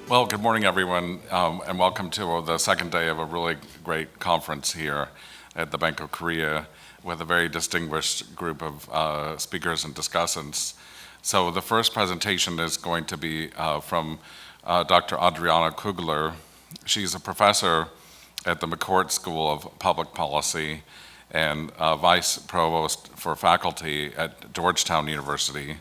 Well, good morning, everyone, and welcome to the second day of a really great conference here at the Bank of Korea with a very distinguished group of speakers and discussants. So the first presentation is going to be from Dr. Adriana Kugler. She's a professor at the McCourt School of Public Policy and vice provost for faculty at Georgetown University.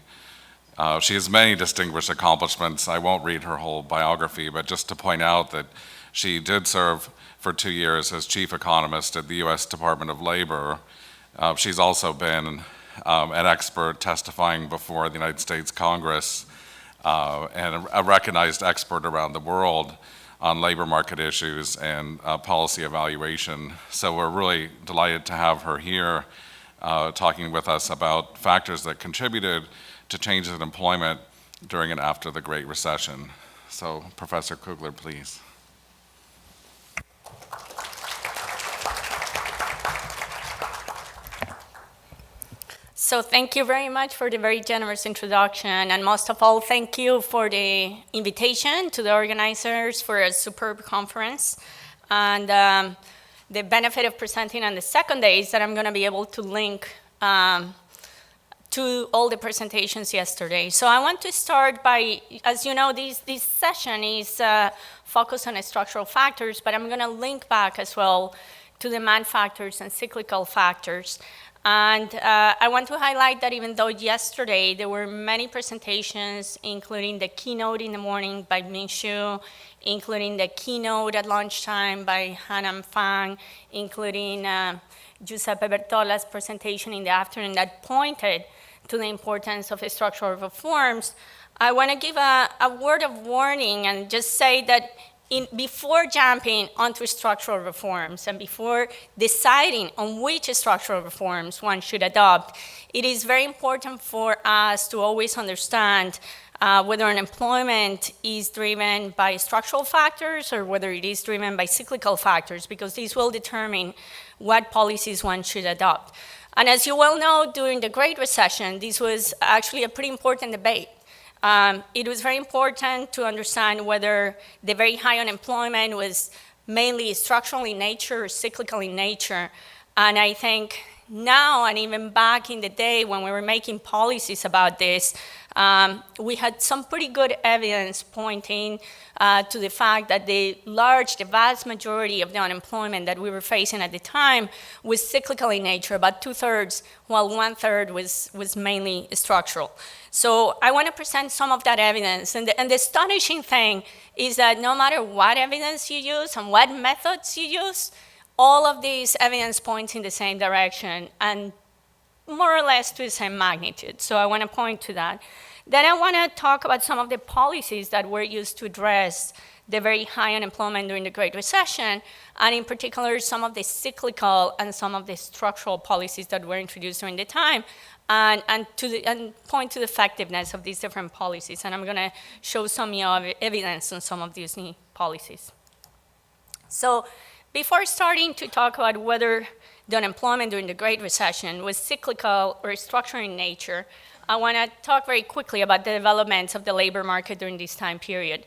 She has many distinguished accomplishments. I won't read her whole biography, but just to point out that she did serve for 2 years as chief economist at the U.S. Department of Labor. She's also been an expert testifying before the United States Congress and a recognized expert around the world on labor market issues and policy evaluation. So we're really delighted to have her here talking with us about factors that contributed to changes in employment during and after the Great Recession. So, Professor Kugler, please. So thank you very much for the very generous introduction, and most of all, thank you for the invitation to the organizers for a superb conference. And the benefit of presenting on the second day is that I'm going to be able to link to all the presentations yesterday. So I want to start by, as you know, this session is focused on structural factors, but I'm going to link back as well to demand factors and cyclical factors. And I want to highlight that even though yesterday there were many presentations, including the keynote in the morning by Min-Shu, including the keynote at lunchtime by Han-Nam Pham, including Giuseppe Bertola's presentation in the afternoon that pointed to the importance of structural reforms, I want to give a word of warning and just say that before jumping onto structural reforms and before deciding on which structural reforms one should adopt, it is very important for us to always understand whether unemployment is driven by structural factors or whether it is driven by cyclical factors, because these will determine what policies one should adopt. And as you well know, during the Great Recession, this was actually a pretty important debate. It was very important to understand whether the very high unemployment was mainly structural in nature or cyclical in nature. And I think now, and even back in the day when we were making policies about this, we had some pretty good evidence pointing to the fact that the vast majority of the unemployment that we were facing at the time was cyclical in nature, about 2/3, while 1/3 was mainly structural. So I want to present some of that evidence. And the astonishing thing is that no matter what evidence you use and what methods you use, all of these evidence points in the same direction and more or less to the same magnitude. So I want to point to that. Then I want to talk about some of the policies that were used to address the very high unemployment during the Great Recession, and in particular, some of the cyclical and some of the structural policies that were introduced during the time, and point to the effectiveness of these different policies. And I'm going to show some evidence on some of these new policies. So before starting to talk about whether the unemployment during the Great Recession was cyclical or structural in nature, I want to talk very quickly about the developments of the labor market during this time period.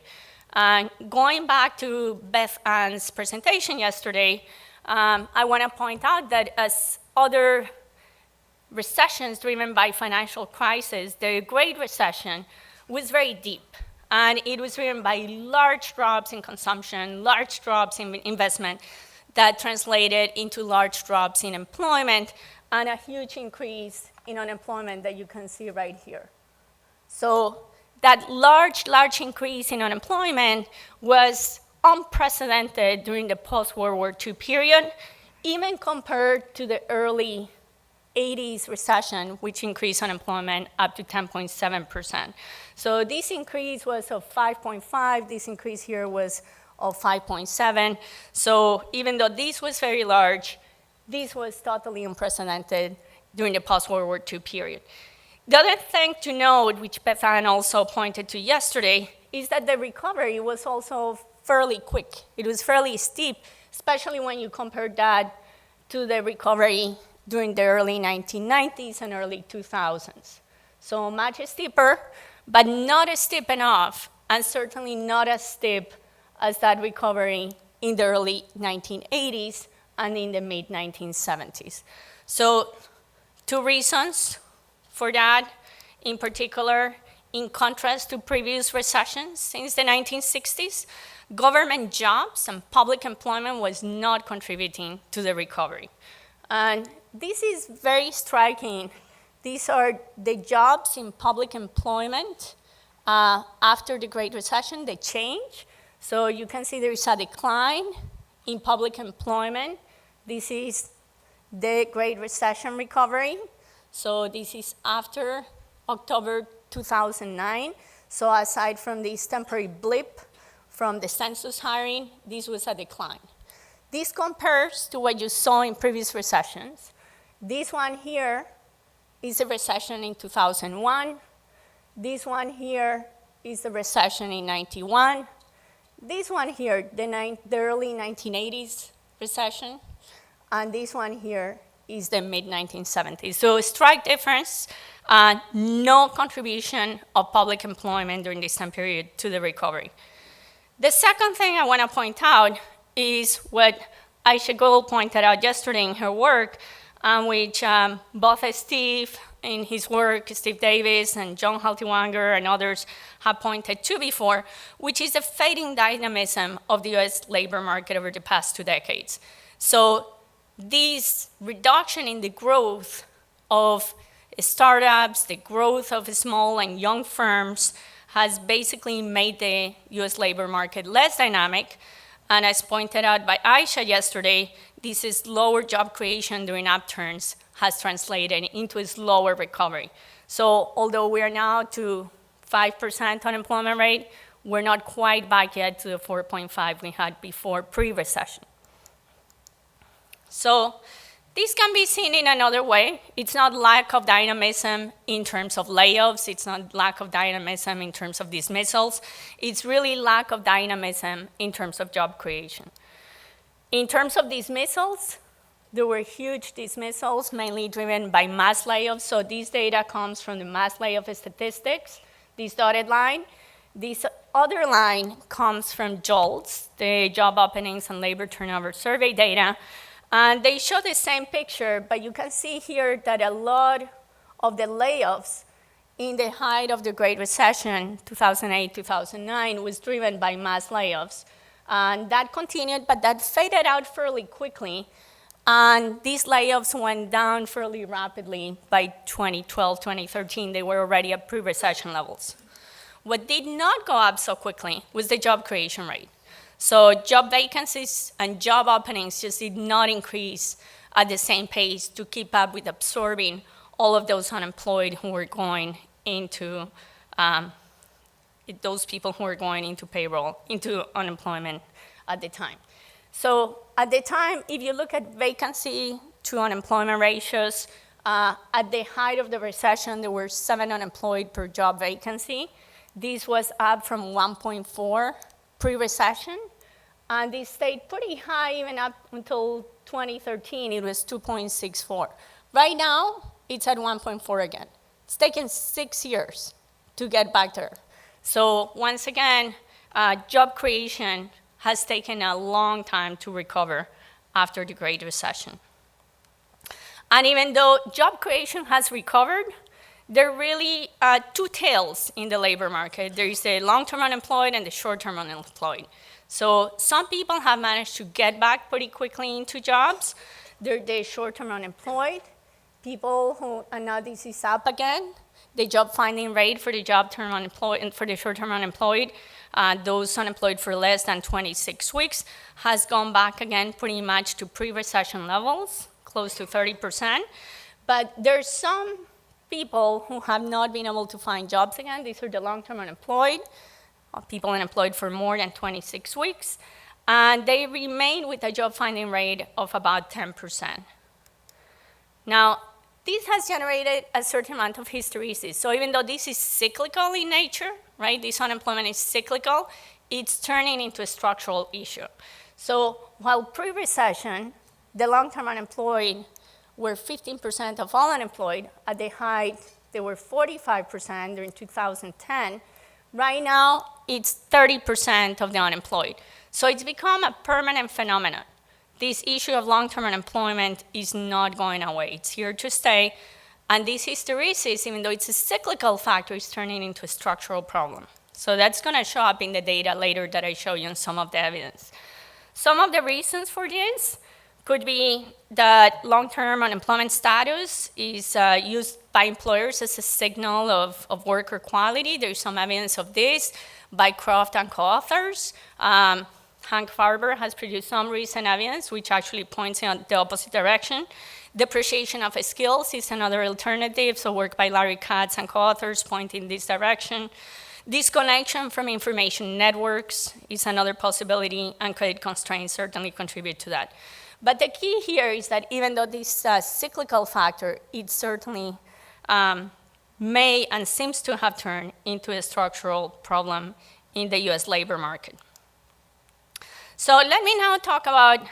Going back to Beth Ann's presentation yesterday, I want to point out that as other recessions driven by financial crisis, the Great Recession was very deep. And it was driven by large drops in consumption, large drops in investment that translated into large drops in employment and a huge increase in unemployment that you can see right here. So that large increase in unemployment was unprecedented during the post-World War II period, even compared to the early 80s recession, which increased unemployment up to 10.7%. So this increase was of 5.5, this increase here was of 5.7. So even though this was very large, this was totally unprecedented during the post-World War II period. The other thing to note, which Beth Ann also pointed to yesterday, is that the recovery was also fairly quick. It was fairly steep, especially when you compare that to the recovery during the early 1990s and early 2000s. So much steeper, but not steep enough and certainly not as steep as that recovery in the early 1980s and in the mid-1970s. So 2 reasons for that. In particular, in contrast to previous recessions since the 1960s, government jobs and public employment was not contributing to the recovery. And this is very striking. These are the jobs in public employment after the Great Recession, the change. So you can see there is a decline in public employment. This is the Great Recession recovery. So this is after October 2009. So aside from this temporary blip from the census hiring, this was a decline. This compares to what you saw in previous recessions. This one here is a recession in 2001. This one here is the recession in 91. This one here, the early 1980s recession. And this one here is the mid-1970s. So a strike difference, no contribution of public employment during this time period to the recovery. The second thing I want to point out is what Aisha Gould pointed out yesterday in her work, which both Steve in his work, Steve Davis and John Haltiwanger and others have pointed to before, which is the fading dynamism of the US labor market over the past 2 decades. So this reduction in the growth of startups, the growth of small and young firms has basically made the US labor market less dynamic. And as pointed out by Aisha yesterday, this is lower job creation during upturns has translated into a slower recovery. So although we are now to 5% unemployment rate, we're not quite back yet to the 4.5 we had before pre-recession. So this can be seen in another way. It's not lack of dynamism in terms of layoffs. It's not lack of dynamism in terms of dismissals. It's really lack of dynamism in terms of job creation. In terms of dismissals, there were huge dismissals, mainly driven by mass layoffs. So this data comes from the mass layoff statistics, this dotted line. This other line comes from JOLTS, the Job Openings and Labor Turnover Survey data. And they show the same picture, but you can see here that a lot of the layoffs in the height of the Great Recession, 2008, 2009, was driven by mass layoffs. And that continued, but that faded out fairly quickly. And these layoffs went down fairly rapidly by 2012, 2013. They were already at pre-recession levels. What did not go up so quickly was the job creation rate. So job vacancies and job openings just did not increase at the same pace to keep up with absorbing all of those unemployed who were going into, those people who were going into payroll, into unemployment at the time. So at the time, if you look at vacancy to unemployment ratios, at the height of the recession, there were 7 unemployed per job vacancy. This was up from 1.4 pre-recession, and it stayed pretty high even up until 2013. It was 2.64. Right now, it's at 1.4 again. It's taken 6 years to get back there. So once again, job creation has taken a long time to recover after the Great Recession. And even though job creation has recovered, there are really 2 tails in the labor market. There is the long-term unemployed and the short-term unemployed. So some people have managed to get back pretty quickly into jobs. They're the short-term unemployed, people who, and now this is up again, the job finding rate for the job-term unemployed and for the short-term unemployed, those unemployed for less than 26 weeks, has gone back again pretty much to pre-recession levels, close to 30%. But there's some people who have not been able to find jobs again. These are the long-term unemployed, people unemployed for more than 26 weeks, and they remain with a job finding rate of about 10%. Now, this has generated a certain amount of hysteresis. So even though this is cyclical in nature, right, this unemployment is cyclical, it's turning into a structural issue. So while pre-recession, the long-term unemployed were 15% of all unemployed, at the height, they were 45% during 2010. Right now, it's 30% of the unemployed. So it's become a permanent phenomenon. This issue of long-term unemployment is not going away. It's here to stay. And this hysteresis, even though it's a cyclical factor, is turning into a structural problem. So that's going to show up in the data later that I show you in some of the evidence. Some of the reasons for this could be that long-term unemployment status is used by employers as a signal of worker quality. There's some evidence of this by Croft and co-authors. Hank Farber has produced some recent evidence which actually points in the opposite direction. Depreciation of skills is another alternative, so work by Larry Katz and co-authors point in this direction. Disconnection from information networks is another possibility, and credit constraints certainly contribute to that. But the key here is that even though this cyclical factor, it certainly may and seems to have turned into a structural problem in the US labor market. So let me now talk about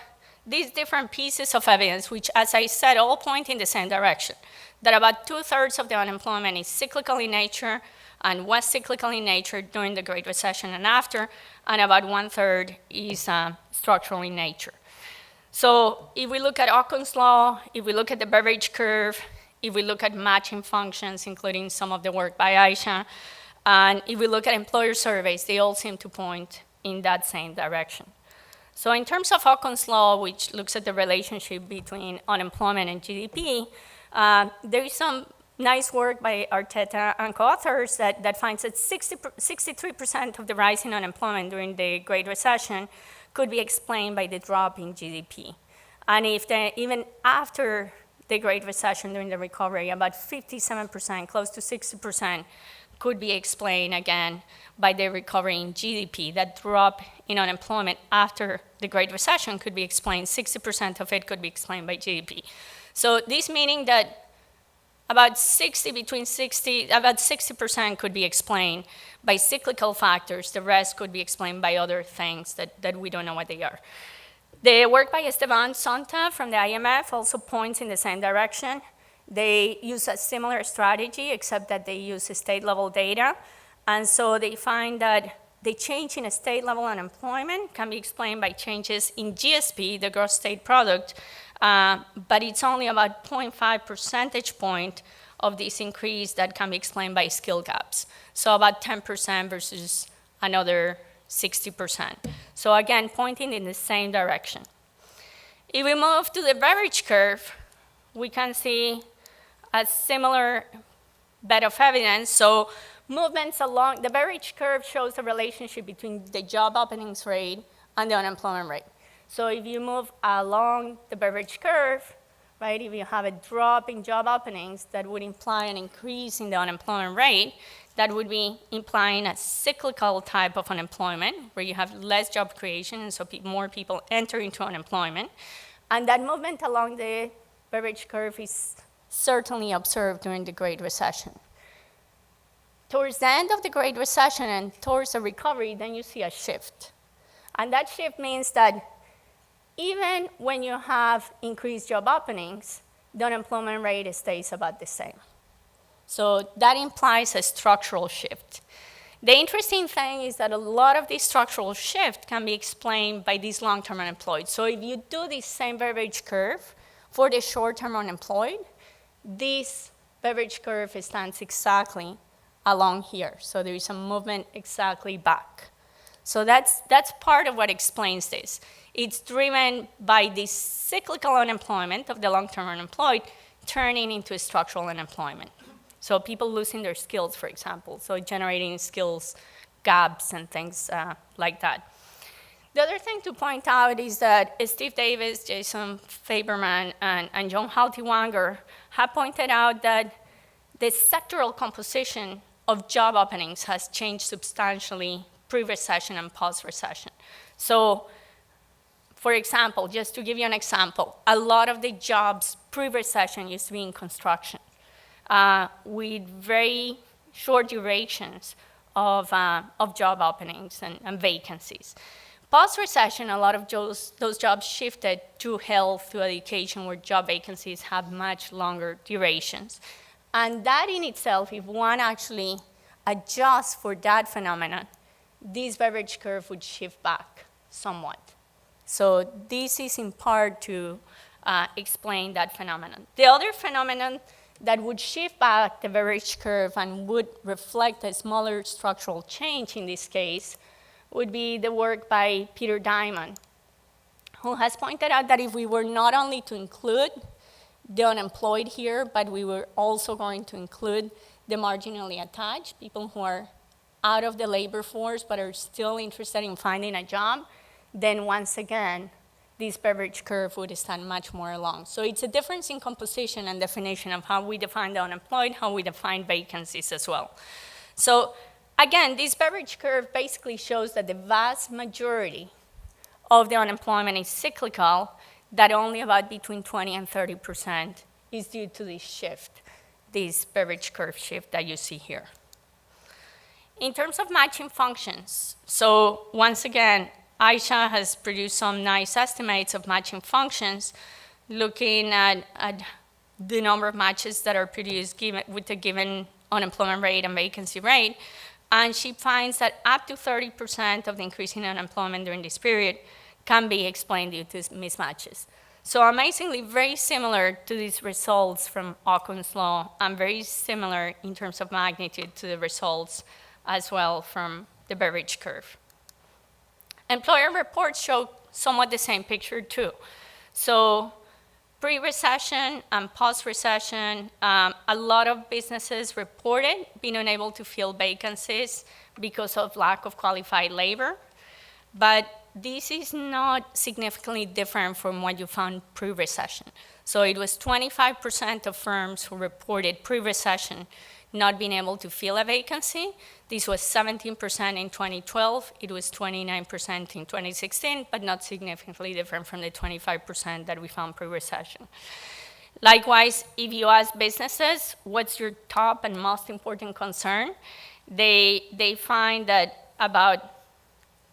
these different pieces of evidence, which, as I said, all point in the same direction, that about 2/3 of the unemployment is cyclical in nature and was cyclical in nature during the Great Recession and after, and about 1/3 is structural in nature. So if we look at Occam's law, if we look at the Beveridge curve, if we look at matching functions, including some of the work by Aisha, and if we look at employer surveys, they all seem to point in that same direction. So in terms of Occam's law, which looks at the relationship between unemployment and GDP, there is some nice work by Arteta and co-authors that finds that 63% of the rise in unemployment during the Great Recession could be explained by the drop in GDP. And even after the Great Recession during the recovery, about 57%, close to 60%, could be explained again by the recovery in GDP. That drop in unemployment after the Great Recession could be explained, 60% of it could be explained by GDP. So this meaning that about 60% could be explained by cyclical factors. The rest could be explained by other things that we don't know what they are. The work by Esteban Sonta from the IMF also points in the same direction. They use a similar strategy, except that they use state-level data. And so they find that the change in state-level unemployment can be explained by changes in GSP, the gross state product, but it's only about 0.5 percentage point of this increase that can be explained by skill gaps. So about 10% versus another 60%. So again, pointing in the same direction. If we move to the Beveridge curve, we can see a similar bed of evidence. So movements along the Beveridge curve shows the relationship between the job openings rate and the unemployment rate. So if you move along the Beveridge curve, right, if you have a drop in job openings, that would imply an increase in the unemployment rate. That would be implying a cyclical type of unemployment, where you have less job creation, and so more people enter into unemployment. And that movement along the Beveridge curve is certainly observed during the Great Recession. Towards the end of the Great Recession and towards the recovery, then you see a shift. And that shift means that even when you have increased job openings, the unemployment rate stays about the same. So that implies a structural shift. The interesting thing is that a lot of this structural shift can be explained by these long-term unemployed. So if you do this same Beveridge curve for the short-term unemployed, this Beveridge curve stands exactly along here. So there is a movement exactly back. So that's part of what explains this. It's driven by this cyclical unemployment of the long-term unemployed turning into structural unemployment. So people losing their skills, for example, so generating skills gaps and things like that. The other thing to point out is that Steve Davis, Jason Faberman, and John Haltiwanger have pointed out that the sectoral composition of job openings has changed substantially pre-recession and post-recession. So, for example, just to give you an example, a lot of the jobs pre-recession used to be in construction with very short durations of job openings and vacancies. Post-recession, a lot of those jobs shifted to health, to education, where job vacancies have much longer durations. And that in itself, if one actually adjust for that phenomenon, this beverage curve would shift back somewhat. So this is in part to explain that phenomenon. The other phenomenon that would shift back the beverage curve and would reflect a smaller structural change in this case would be the work by Peter Diamond, who has pointed out that if we were not only to include the unemployed here, but we were also going to include the marginally attached, people who are out of the labor force but are still interested in finding a job, then once again, this beverage curve would stand much more along. So it's a difference in composition and definition of how we define the unemployed, how we define vacancies as well. So again, this beverage curve basically shows that the vast majority of the unemployment is cyclical, that only about between 20 and 30% is due to this shift, this beverage curve shift that you see here. In terms of matching functions, so once again, Aisha has produced some nice estimates of matching functions, looking at the number of matches that are produced with a given unemployment rate and vacancy rate, and she finds that up to 30% of the increase in unemployment during this period can be explained due to mismatches. So amazingly, very similar to these results from Okun's law, and very similar in terms of magnitude to the results as well from the beverage curve. Employer reports show somewhat the same picture too. So pre-recession and post-recession, a lot of businesses reported being unable to fill vacancies because of lack of qualified labor. But this is not significantly different from what you found pre-recession. So it was 25% of firms who reported pre-recession not being able to fill a vacancy. This was 17% in 2012. It was 29% in 2016, but not significantly different from the 25% that we found pre-recession. Likewise, if you ask businesses, what's your top and most important concern? They find that about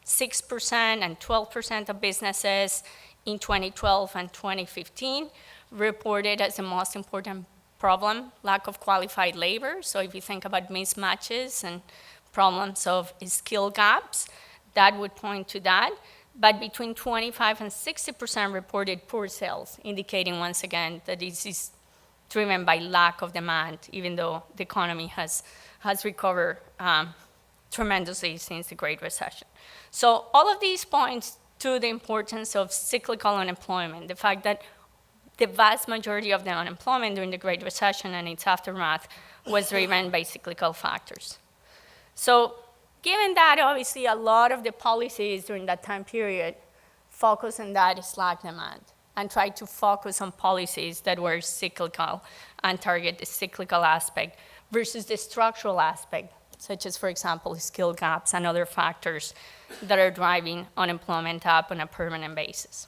6% and 12% of businesses in 2012 and 2015 reported as the most important problem, lack of qualified labor. So if you think about mismatches and problems of skill gaps, that would point to that. But between 25 and 60% reported poor sales, indicating once again that this is driven by lack of demand, even though the economy has recovered tremendously since the Great Recession. So all of these points to the importance of cyclical unemployment, the fact that the vast majority of the unemployment during the Great Recession and its aftermath was driven by cyclical factors. So given that, obviously, a lot of the policies during that time period focused on that slack demand and tried to focus on policies that were cyclical and target the cyclical aspect versus the structural aspect, such as, for example, skill gaps and other factors that are driving unemployment up on a permanent basis.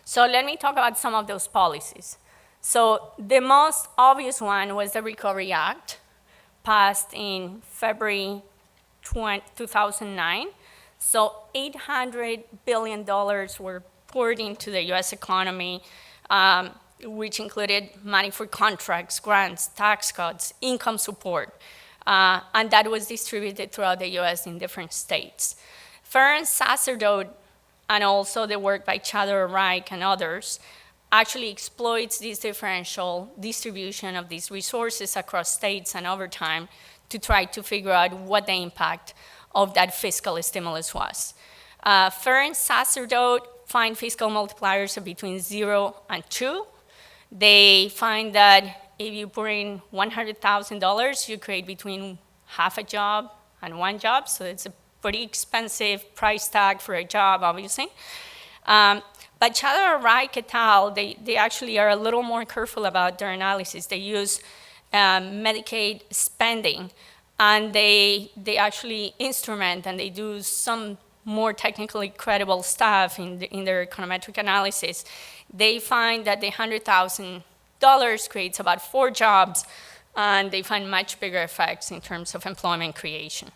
So let me talk about some of those policies. So the most obvious one was the Recovery Act, passed in February 2009. So $800 billion were poured into the US economy, which included money for contracts, grants, tax cuts, income support, and that was distributed throughout the US in different states. Ferenc Sacerdote, and also the work by Chador Reich and others, actually exploits this differential distribution of these resources across states and over time to try to figure out what the impact of that fiscal stimulus was. Ferenc Sacerdote find fiscal multipliers of between 0 and 2. They find that if you put in $100,000, you create between half a job and one job, so it's a pretty expensive price tag for a job, obviously. But Chador Reich et al., they actually are a little more careful about their analysis. They use Medicaid spending, and they actually instrument and they do some more technically credible stuff in their econometric analysis. They find that the $100,000 creates about 4 jobs, and they find much bigger effects in terms of employment creation.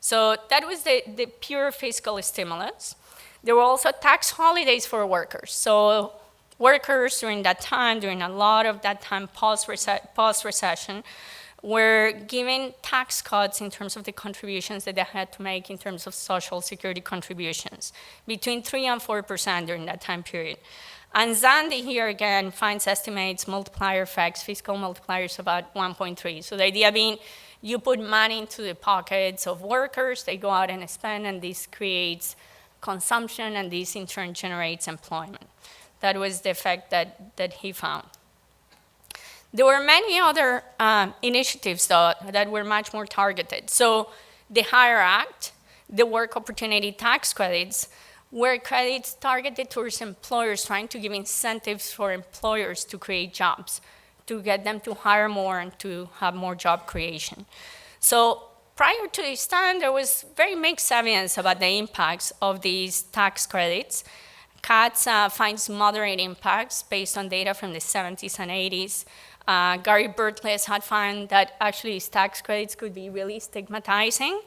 So that was the pure fiscal stimulus. There were also tax holidays for workers. So workers during that time, during a lot of that time post-recession, were given tax cuts in terms of the contributions that they had to make in terms of Social Security contributions, between 3 and 4% during that time period. And Zandi here again finds estimates, multiplier effects, fiscal multipliers about 1.3. So the idea being you put money into the pockets of workers, they go out and spend, and this creates consumption, and this in turn generates employment. That was the effect that he found. There were many other initiatives, though, that were much more targeted. So the HIRE Act, the Work Opportunity Tax Credits, were credits targeted towards employers, trying to give incentives for employers to create jobs, to get them to hire more and to have more job creation. So prior to this time, there was very mixed evidence about the impacts of these tax credits. Katz finds moderate impacts based on data from the 70s and 80s. Gary Burtles had found that actually these tax credits could be really stigmatizing.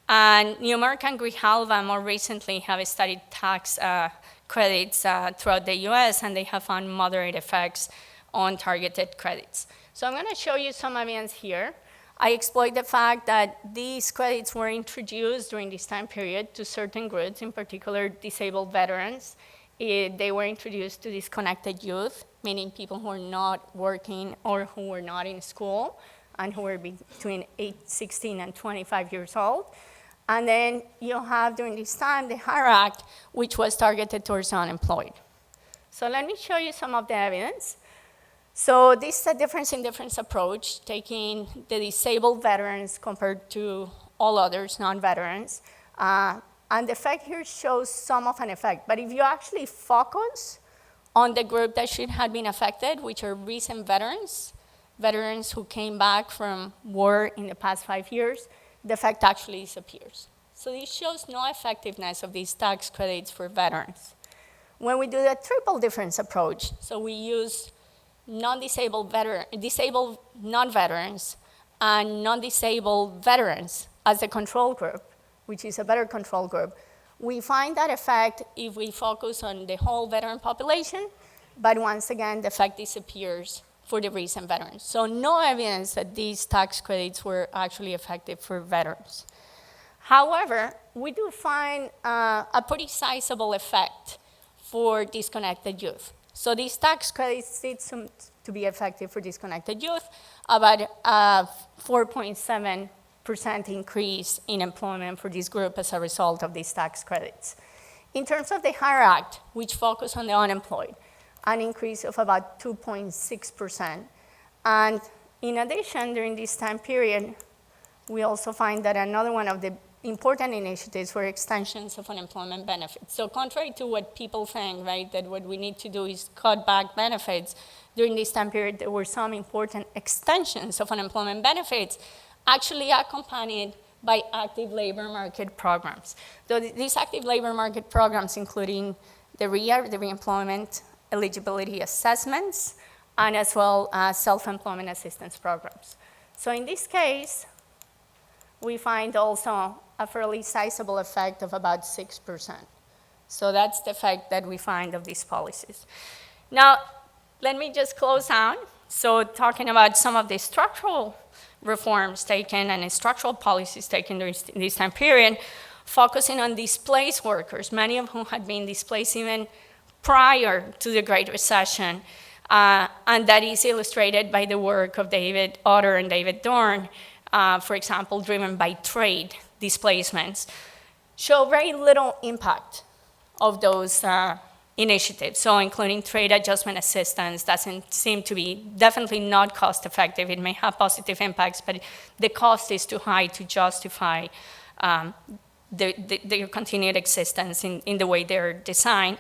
And Newmark and Grijalva more recently have studied tax credits throughout the US, and they have found moderate effects on targeted credits. So I'm gonna show you some evidence here. I exploit the fact that these credits were introduced during this time period to certain groups, in particular disabled veterans. They were introduced to disconnected youth, meaning people who are not working or who were not in school and who were between 16 and 25 years old. And then you have, during this time, the HIRE Act, which was targeted towards unemployed. So let me show you some of the evidence. So this is a difference approach, taking the disabled veterans compared to all others, non-veterans. And the effect here shows some of an effect. But if you actually focus on the group that should have been affected, which are recent veterans, veterans who came back from war in the past 5 years, the effect actually disappears. So this shows no effectiveness of these tax credits for veterans. When we do the triple difference approach, so we use disabled non-veterans and non-disabled veterans as a control group, which is a better control group, we find that effect if we focus on the whole veteran population, but once again, the effect disappears for the recent veterans. So no evidence that these tax credits were actually effective for veterans. However, we do find a pretty sizable effect for disconnected youth. So these tax credits seem to be effective for disconnected youth, about 4.7% increase in employment for this group as a result of these tax credits. In terms of the HIRE Act, which focused on the unemployed, an increase of about 2.6%. And in addition, during this time period, we also find that another one of the important initiatives were extensions of unemployment benefits. So contrary to what people think, right, that what we need to do is cut back benefits, during this time period, there were some important extensions of unemployment benefits, actually accompanied by active labor market programs. So these active labor market programs, including the REA, the reemployment eligibility assessments, and as well as self-employment assistance programs. So in this case, we find also a fairly sizable effect of about 6%. So that's the effect that we find of these policies. Now, let me just close out. So talking about some of the structural reforms taken and structural policies taken during this time period, focusing on displaced workers, many of whom had been displaced even prior to the Great Recession, and that is illustrated by the work of David Otter and David Dorn, for example, driven by trade displacements, show very little impact of those initiatives. So including trade adjustment assistance doesn't seem to be definitely not cost effective. It may have positive impacts, but the cost is too high to justify their continued existence in the way they're designed.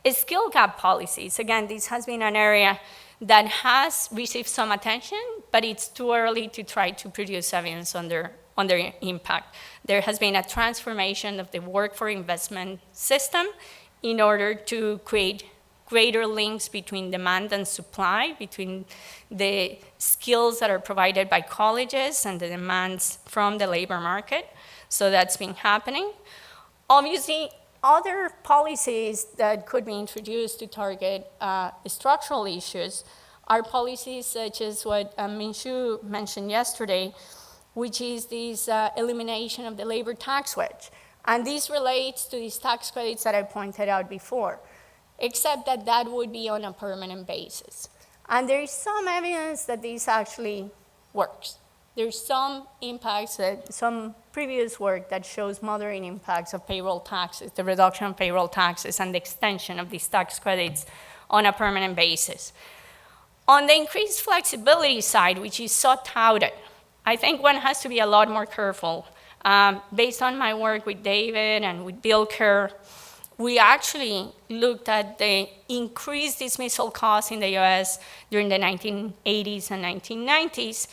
Skill gap policies, again, this has been an area that has received some attention, but it's too early to try to produce evidence on their impact. There has been a transformation of the work for investment system in order to create greater links between demand and supply, between the skills that are provided by colleges and the demands from the labor market. So that's been happening. Obviously, other policies that could be introduced to target structural issues are policies such as what Minshu mentioned yesterday, which is this elimination of the labor tax wedge. And this relates to these tax credits that I pointed out before, except that that would be on a permanent basis. And there is some evidence that this actually works. There's some impacts, some previous work that shows moderate impacts of payroll taxes, the reduction of payroll taxes, and the extension of these tax credits on a permanent basis. On the increased flexibility side, which is so touted, I think one has to be a lot more careful. Based on my work with David and with Bill Kerr, we actually looked at the increased dismissal costs in the US during the 1980s and 1990s,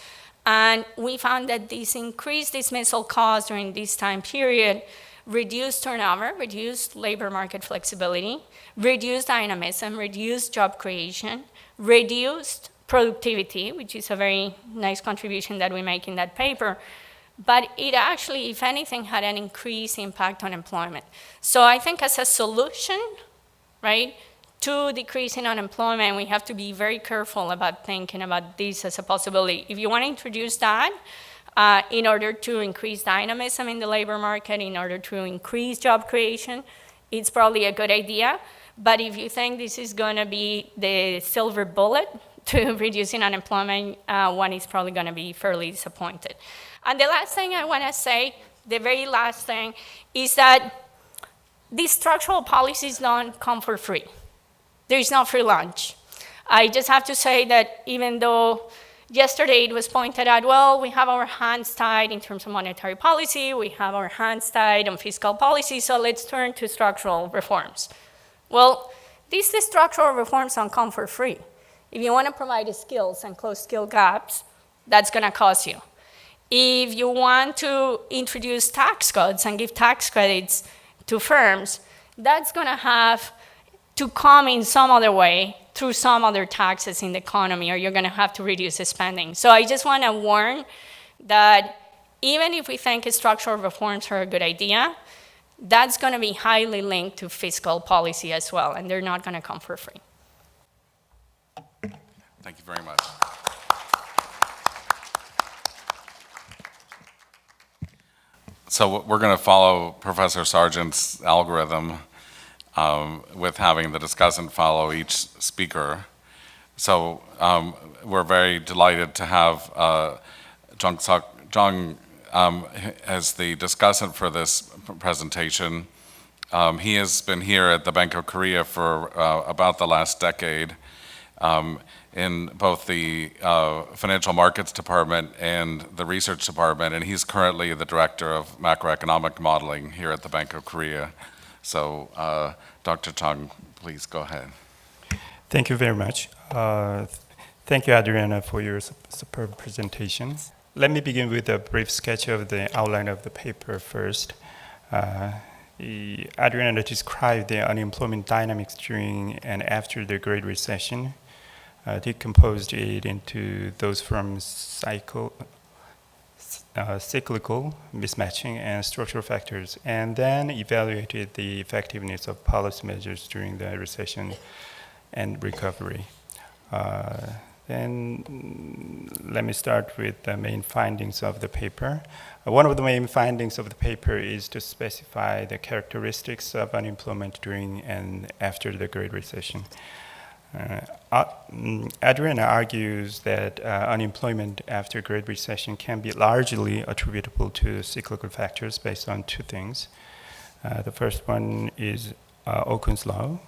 and we found that these increased dismissal costs during this time period reduced turnover, reduced labor market flexibility, reduced dynamism, reduced job creation, reduced productivity, which is a very nice contribution that we make in that paper, but it actually, if anything, had an increased impact on employment. So I think as a solution, right, to decreasing unemployment, we have to be very careful about thinking about this as a possibility. If you want to introduce that in order to increase dynamism in the labor market, in order to increase job creation, it's probably a good idea. But if you think this is going to be the silver bullet to reducing unemployment, one is probably going to be fairly disappointed. And the last thing I want to say, the very last thing, is that these structural policies don't come for free. There is no free lunch. I just have to say that even though yesterday it was pointed out, well, we have our hands tied in terms of monetary policy, we have our hands tied on fiscal policy, so let's turn to structural reforms. Well, these structural reforms don't come for free. If you want to provide the skills and close skill gaps, that's going to cost you. If you want to introduce tax cuts and give tax credits to firms, that's going to have to come in some other way through some other taxes in the economy, or you're going to have to reduce the spending. So I just want to warn that even if we think structural reforms are a good idea, that's going to be highly linked to fiscal policy as well, and they're not going to come for free. Thank you very much. So we're going to follow Professor Sargent's algorithm with having the discussant follow each speaker. So we're very delighted to have Jung as the discussant for this presentation. He has been here at the Bank of Korea for about the last decade in both the Financial Markets Department and the Research Department, and he's currently the Director of Macroeconomic Modeling here at the Bank of Korea. So, Dr. Chung, please go ahead. Thank you very much. Thank you, Adriana, for your superb presentation. Let me begin with a brief sketch of the outline of the paper first. Adriana described the unemployment dynamics during and after the Great Recession, decomposed it into those from cyclical mismatching and structural factors, and then evaluated the effectiveness of policy measures during the recession and recovery. Then let me start with the main findings of the paper. One of the main findings of the paper is to specify the characteristics of unemployment during and after the Great Recession. Adriana argues that unemployment after Great Recession can be largely attributable to cyclical factors based on two things. The first one is Okun's law.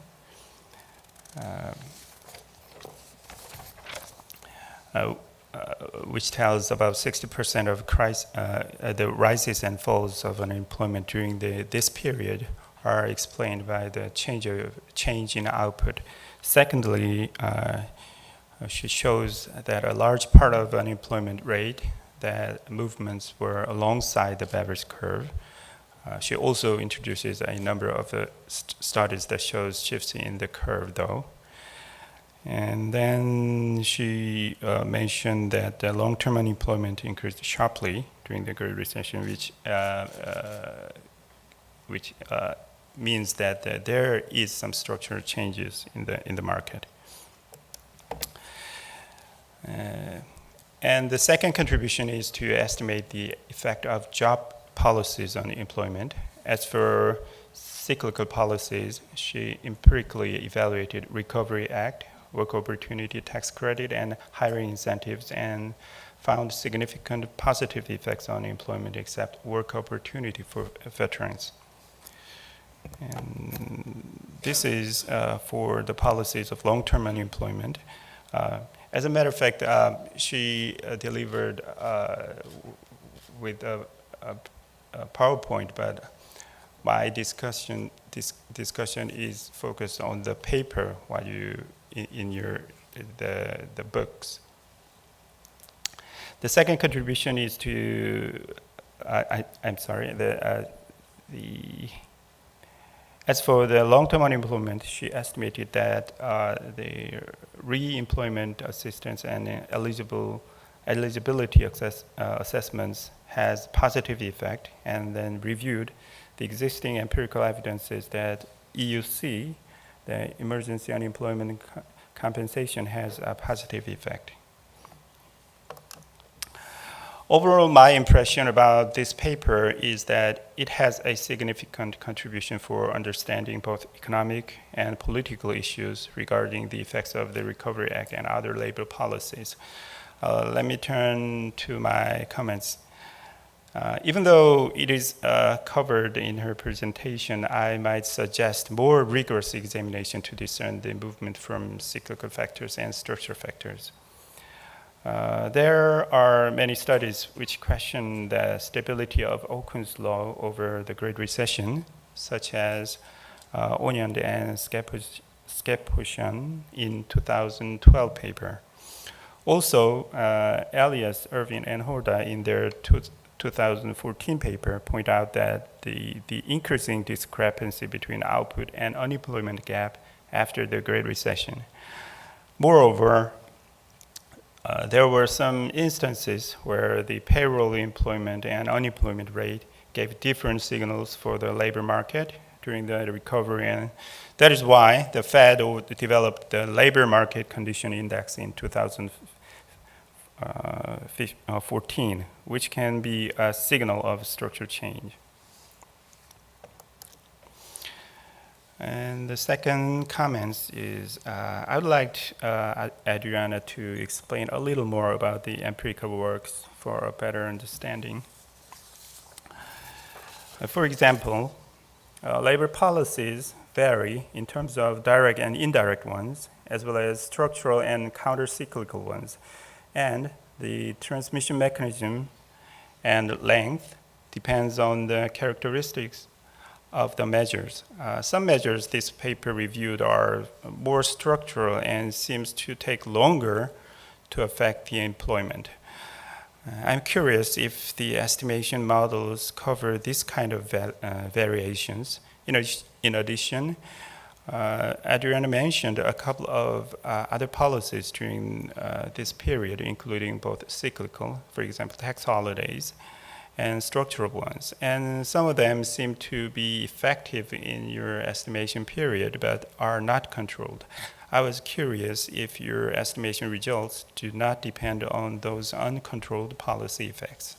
Which tells about 60% of the rises and falls of unemployment during this period are explained by the change in output. Secondly, she shows that a large part of unemployment rate that movements were alongside the Beveridge curve. She also introduces a number of studies that shows shifts in the curve, though. And then she mentioned that the long-term unemployment increased sharply during the Great Recession, which means that there is some structural changes in the market. And the second contribution is to estimate the effect of job policies on employment. As for cyclical policies, she empirically evaluated Recovery Act, Work Opportunity Tax Credit, and hiring incentives, and found significant positive effects on employment except work opportunity for veterans. And this is for the policies of long-term unemployment. As a matter of fact, she delivered with a PowerPoint, but my discussion is focused on the paper while you in the books. The second contribution is to as for the long-term unemployment, she estimated that the re-employment assistance and eligibility assessments has positive effect, and then reviewed the existing empirical evidences that EUC, the Emergency Unemployment Compensation, has a positive effect. Overall, my impression about this paper is that it has a significant contribution for understanding both economic and political issues regarding the effects of the Recovery Act and other labor policies. Let me turn to my comments. Even though it is covered in her presentation, I might suggest more rigorous examination to discern the movement from cyclical factors and structural factors. There are many studies which question the stability of Okun's law over the Great Recession, such as Onyand and Skepushan in 2012 paper. Also, Elias, Irvin, and Horda in their 2014 paper point out that the increasing discrepancy between output and unemployment gap after the Great Recession. Moreover, there were some instances where the payroll employment and unemployment rate gave different signals for the labor market during the recovery, and that is why the Fed developed the Labor Market Condition Index in 2014, which can be a signal of structural change. And the second comment is I would like Adriana to explain a little more about the empirical works for a better understanding. For example, labor policies vary in terms of direct and indirect ones, as well as structural and counter-cyclical ones. And the transmission mechanism and length depends on the characteristics of the measures. Some measures this paper reviewed are more structural and seems to take longer to affect the employment. I'm curious if the estimation models cover this kind of variations. In addition, Adriana mentioned a couple of other policies during this period, including both cyclical, for example, tax holidays, and structural ones. And some of them seem to be effective in your estimation period, but are not controlled. I was curious if your estimation results do not depend on those uncontrolled policy effects.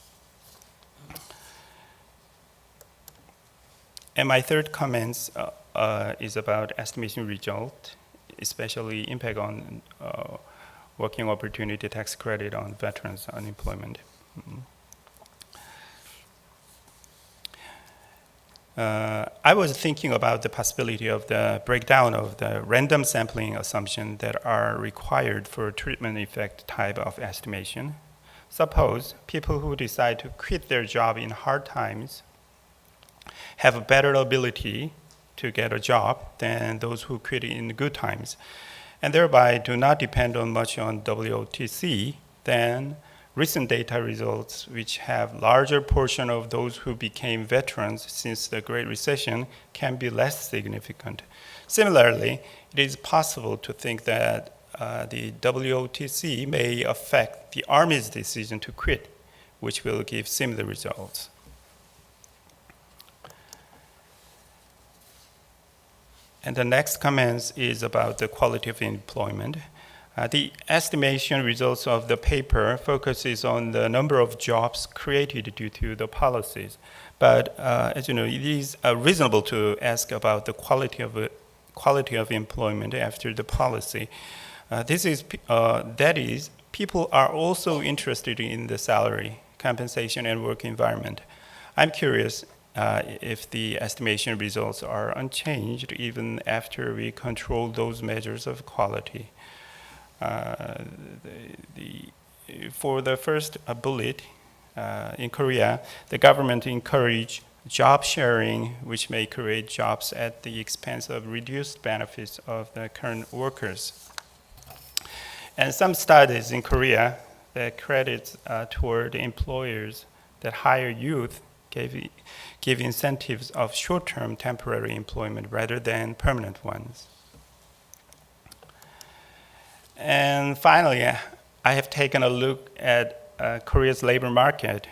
And my third comment is about estimation result, especially impact on working opportunity tax credit on veterans' unemployment. I was thinking about the possibility of the breakdown of the random sampling assumptions that are required for treatment effect type of estimation. Suppose people who decide to quit their job in hard times have a better ability to get a job than those who quit in good times, and thereby do not depend much on WOTC, then recent data results, which have larger portion of those who became veterans since the Great Recession, can be less significant. Similarly, it is possible to think that the WOTC may affect the Army's decision to quit, which will give similar results. And the next comment is about the quality of employment. The estimation results of the paper focuses on the number of jobs created due to the policies. But as you know, it is reasonable to ask about the quality of employment after the policy. That is, people are also interested in the salary, compensation, and work environment. I'm curious if the estimation results are unchanged even after we control those measures of quality. For the first bullet, in Korea, the government encouraged job sharing, which may create jobs at the expense of reduced benefits of the current workers. And some studies in Korea that credits toward employers that hire youth give incentives of short-term temporary employment rather than permanent ones. And finally, I have taken a look at Korea's labor market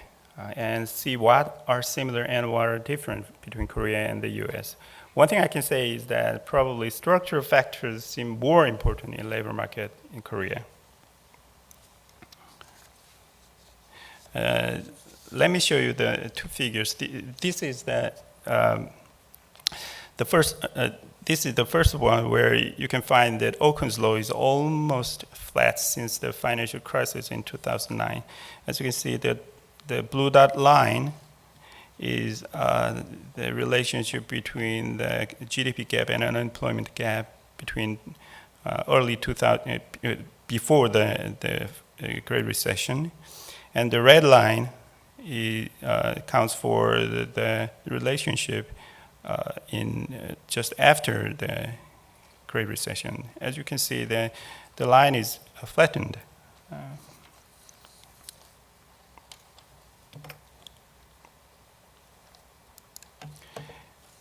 and see what are similar and what are different between Korea and the US. One thing I can say is that probably structural factors seem more important in labor market in Korea. Let me show you the two figures. This is the first one where you can find that Okun's law is almost flat since the financial crisis in 2009. As you can see, the blue dot line is the relationship between the GDP gap and unemployment gap between early 2000, before the Great Recession. And the red line counts for the relationship in just after the Great Recession. As you can see, the line is flattened.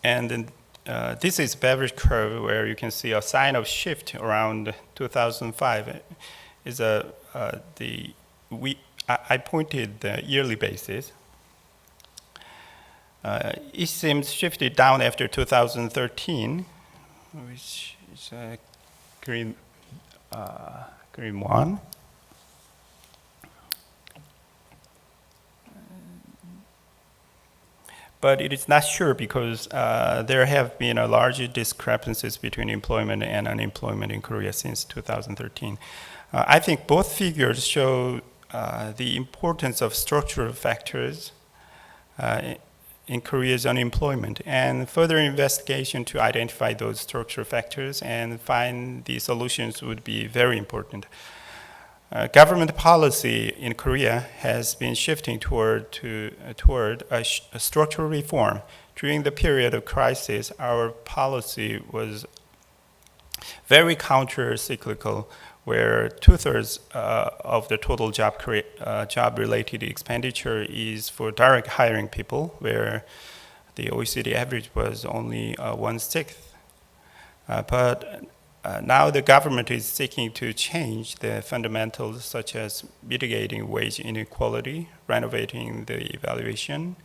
And then this is Beveridge curve, where you can see a sign of shift around 2005. I pointed the yearly basis. It seems shifted down after 2013, which is green one. But it is not sure because there have been large discrepancies between employment and unemployment in Korea since 2013. I think both figures show the importance of structural factors in Korea's unemployment, and further investigation to identify those structural factors and find the solutions would be very important. Government policy in Korea has been shifting toward a structural reform. During the period of crisis, our policy was very counter-cyclical, where 2/3 of the total job-related expenditure is for direct hiring people, where the OECD average was only 1/6. But now the government is seeking to change the fundamentals, such as mitigating wage inequality, renovating the evaluation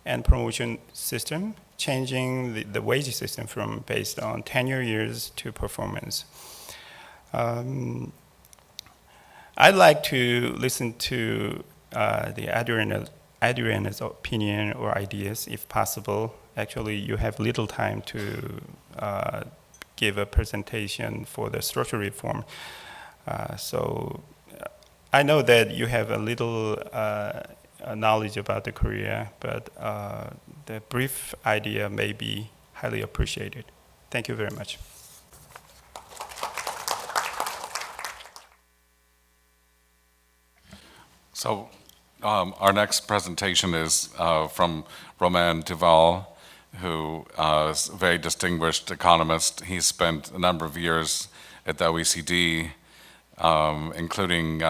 and promotion system, changing the wage system from based on tenure years to performance. I'd like to listen to the Adriana's opinion or ideas, if possible. Actually, you have little time to give a presentation for the structural reform. So I know that you have a little knowledge about the Korea, but the brief idea may be highly appreciated. Thank you very much. So our next presentation is from Romain Duval, who is a very distinguished economist. He spent a number of years at the OECD, including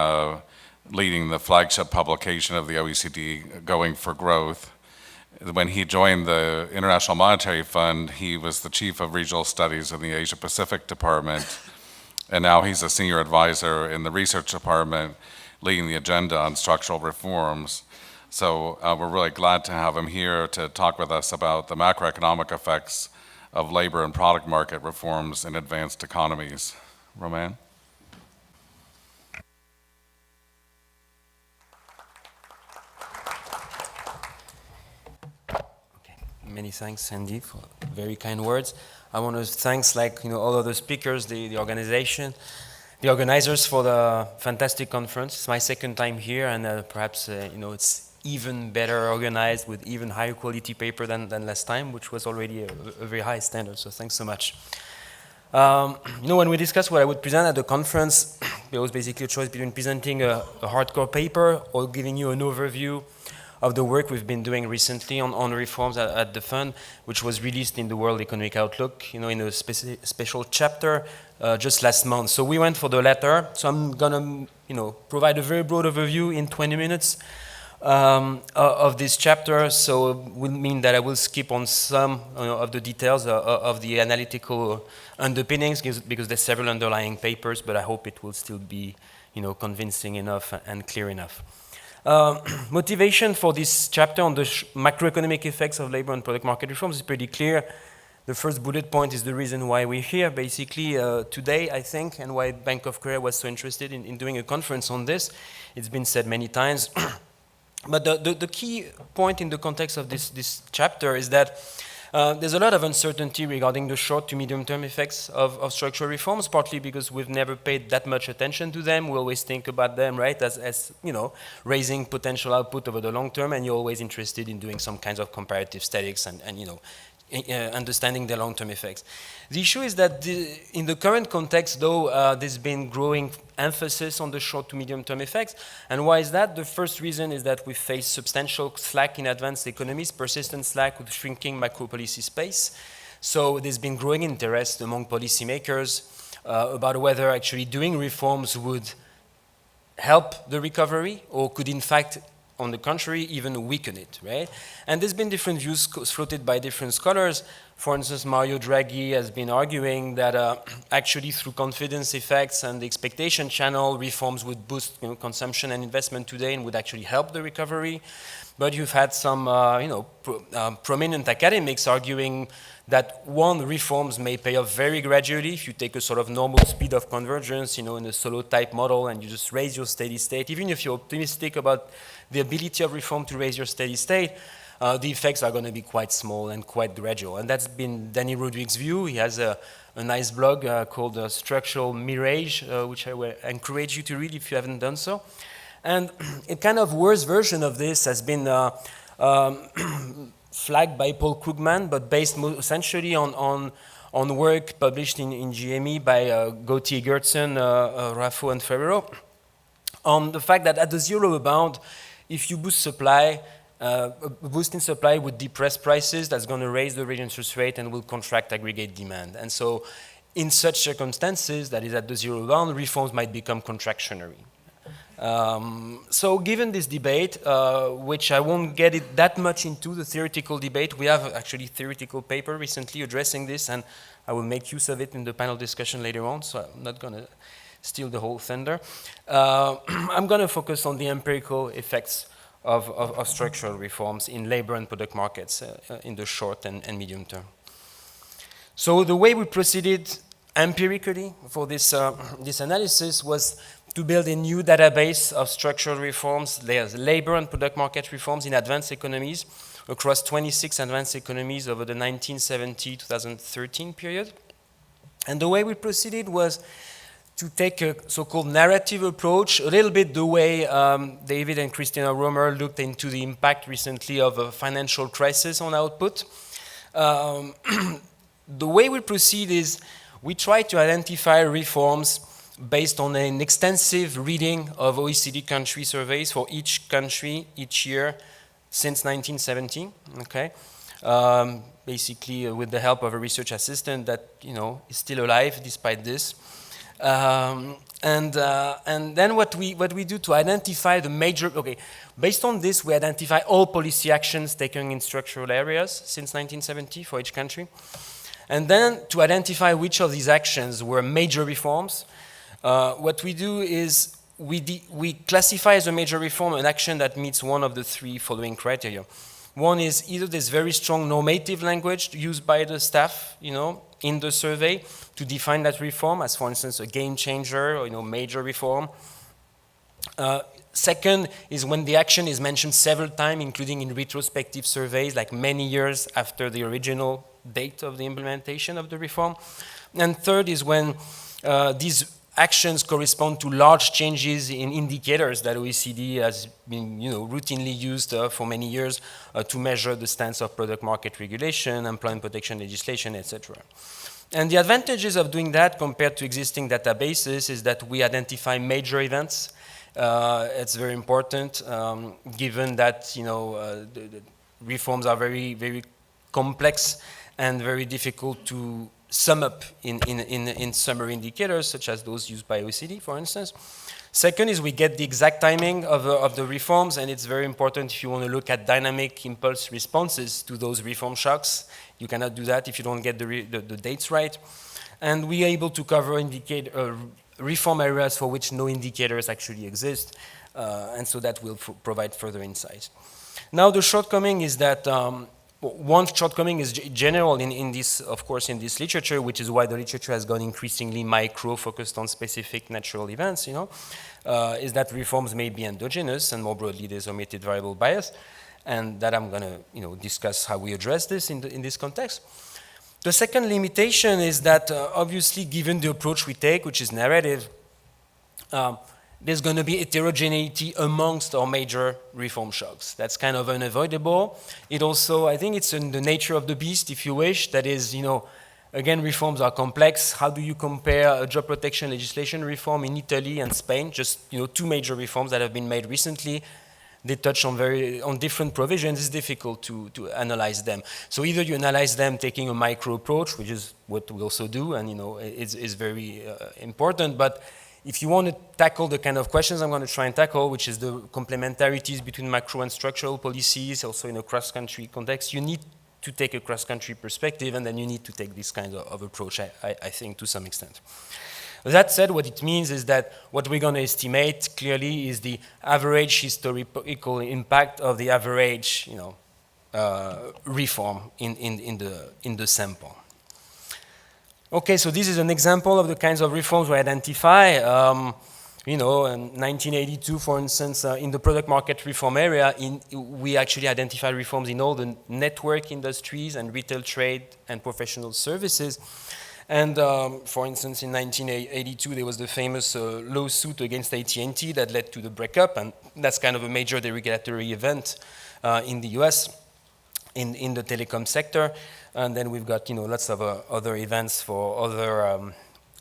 leading the flagship publication of the OECD, Going for Growth. When he joined the International Monetary Fund, he was the chief of regional studies in the Asia Pacific department, and now he's a senior advisor in the research department, leading the agenda on structural reforms. So we're really glad to have him here to talk with us about the macroeconomic effects of labor and product market reforms in advanced economies. Romain? Many thanks, Sandy, for very kind words. I want to thank, like, all of the speakers, the organization, the organizers for the fantastic conference. It's my second time here, and perhaps, it's even better organized with even higher quality paper than last time, which was already a very high standard, so thanks so much. When we discussed what I would present at the conference, there was basically a choice between presenting a hardcore paper or giving you an overview of the work we've been doing recently on reforms at the fund, which was released in the World Economic Outlook, in a special chapter just last month. So we went for the latter. So I'm gonna, provide a very broad overview in 20 minutes of this chapter. So it will mean that I will skip on some of the details of the analytical underpinnings because there's several underlying papers, but I hope it will still be, convincing enough and clear enough. Motivation for this chapter on the macroeconomic effects of labor and product market reforms is pretty clear. The first bullet point is the reason why we're here, basically, today, I think, and why Bank of Korea was so interested in doing a conference on this. It's been said many times. But the key point in the context of this chapter is that there's a lot of uncertainty regarding the short to medium-term effects of structural reforms, partly because we've never paid that much attention to them. We always think about them, right, as raising potential output over the long term, and you're always interested in doing some kinds of comparative statistics and understanding the long-term effects. The issue is that in the current context, though, there's been growing emphasis on the short to medium-term effects. And why is that? The first reason is that we face substantial slack in advanced economies, persistent slack with shrinking macro-policy space. So there's been growing interest among policymakers about whether actually doing reforms would help the recovery or could in fact, on the contrary, even weaken it, right? And there's been different views floated by different scholars. For instance, Mario Draghi has been arguing that actually through confidence effects and the expectation channel, reforms would boost consumption and investment today and would actually help the recovery. But you've had some prominent academics arguing that one, reforms may pay off very gradually if you take a sort of normal speed of convergence, in a solo type model, and you just raise your steady state. Even if you're optimistic about the ability of reform to raise your steady state, the effects are going to be quite small and quite gradual. And that's been Danny Rodriguez's view. He has a nice blog called Structural Mirage, which I will encourage you to read if you haven't done so. And a kind of worse version of this has been flagged by Paul Krugman, but based essentially on work published in GME by Gauthier Gertsen, Raffo, and Ferrero, on the fact that at the zero bound, if you boost supply, a boost in supply would depress prices, that's going to raise the real interest rate and will contract aggregate demand. And so in such circumstances, that is at the zero bound, reforms might become contractionary. So given this debate, which I won't get it that much into, the theoretical debate, we have actually theoretical paper recently addressing this, and I will make use of it in the panel discussion later on, so I'm not going to steal the whole thunder. I'm going to focus on the empirical effects of structural reforms in labor and product markets in the short and medium term. So the way we proceeded empirically for this analysis was to build a new database of structural reforms, there's labor and product market reforms in advanced economies across 26 advanced economies over the 1970-2013 period. And the way we proceeded was to take a so-called narrative approach, a little bit the way David and Christina Romer looked into the impact recently of a financial crisis on output. The way we proceed is we try to identify reforms based on an extensive reading of OECD country surveys for each country each year since 1970, okay? Basically with the help of a research assistant that, is still alive despite this. And then what we do to identify the major, based on this, we identify all policy actions taken in structural areas since 1970 for each country. And then to identify which of these actions were major reforms, what we do is we classify as a major reform an action that meets one of the three following criteria. One is either there's very strong normative language used by the staff, in the survey to define that reform as, for instance, a game changer or, major reform. Second is when the action is mentioned several times, including in retrospective surveys, like many years after the original date of the implementation of the reform. And third is when these actions correspond to large changes in indicators that OECD has been routinely used for many years to measure the stance of product market regulation, employment protection legislation, etc. And the advantages of doing that compared to existing databases is that we identify major events. It's very important, given that the reforms are very, very complex and very difficult to sum up in summary indicators, such as those used by OECD, for instance. Second is we get the exact timing of the reforms, and it's very important if you want to look at dynamic impulse responses to those reform shocks. You cannot do that if you don't get the dates right. And we are able to cover reform areas for which no indicators actually exist, and so that will provide further insights. Now the shortcoming is that one shortcoming is general in this, of course, in this literature, which is why the literature has gone increasingly micro, focused on specific natural events, is that reforms may be endogenous, and more broadly, there's omitted variable bias, and that I'm going to discuss how we address this in this context. The second limitation is that, obviously, given the approach we take, which is narrative, there's going to be heterogeneity amongst our major reform shocks. That's kind of unavoidable. It also, I think it's in the nature of the beast, if you wish. That is, again, reforms are complex. How do you compare a job protection legislation reform in Italy and Spain? Just, two major reforms that have been made recently. They touch on different provisions. It's difficult to analyze them. So either you analyze them taking a micro approach, which is what we also do, and it's very important. But if you want to tackle the kind of questions I'm going to try and tackle, which is the complementarities between macro and structural policies, also in a cross-country context, you need to take a cross-country perspective, and then you need to take this kind of approach, I think, to some extent. That said, what it means is that what we're going to estimate clearly is the average historical impact of the average, reform in the sample. Okay, so this is an example of the kinds of reforms we identify. In 1982, for instance, in the product market reform area, we actually identified reforms in all the network industries and retail trade and professional services. And for instance, in 1982, there was the famous lawsuit against AT&T that led to the breakup, and that's kind of a major deregulatory event in the US in the telecom sector. And then we've got lots of other events for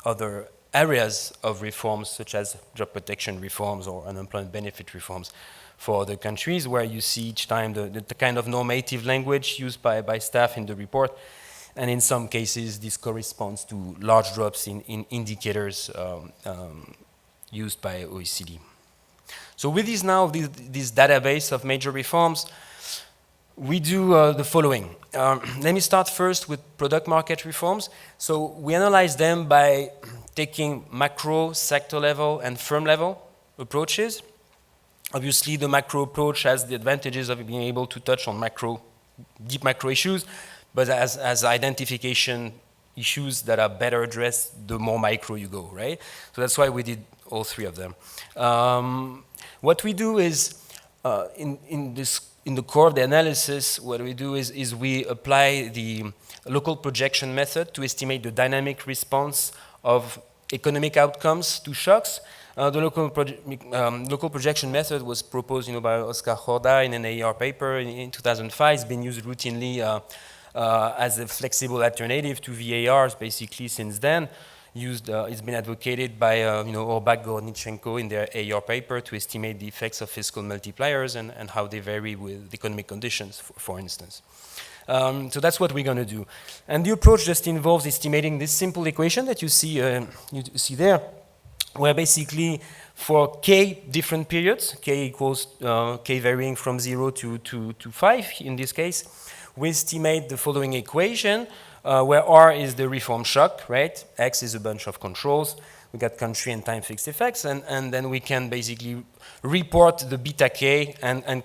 other areas of reforms, such as job protection reforms or unemployment benefit reforms for other countries, where you see each time the kind of normative language used by staff in the report. And in some cases, this corresponds to large drops in indicators used by OECD. So with this database of major reforms, we do the following. Let me start first with product market reforms. So we analyze them by taking macro, sector level, and firm level approaches. Obviously, the macro approach has the advantages of being able to touch on deep macro issues, but as identification issues that are better addressed, the more micro you go, right? So that's why we did all three of them. What we do is, in the core of the analysis, what we do is we apply the local projection method to estimate the dynamic response of economic outcomes to shocks. The local projection method was proposed by Oscar Jorda in an AER paper in 2005. It's been used routinely as a flexible alternative to VARs basically since then. It's been advocated by Orbach, Gornichenko in their AER paper to estimate the effects of fiscal multipliers and how they vary with economic conditions, for instance. So that's what we're going to do. And the approach just involves estimating this simple equation that you see there, where basically for k different periods, k equals k varying from 0 to 5 in this case, we estimate the following equation, where R is the reform shock, right? X is a bunch of controls. We got country and time fixed effects, and then we can basically report the beta k and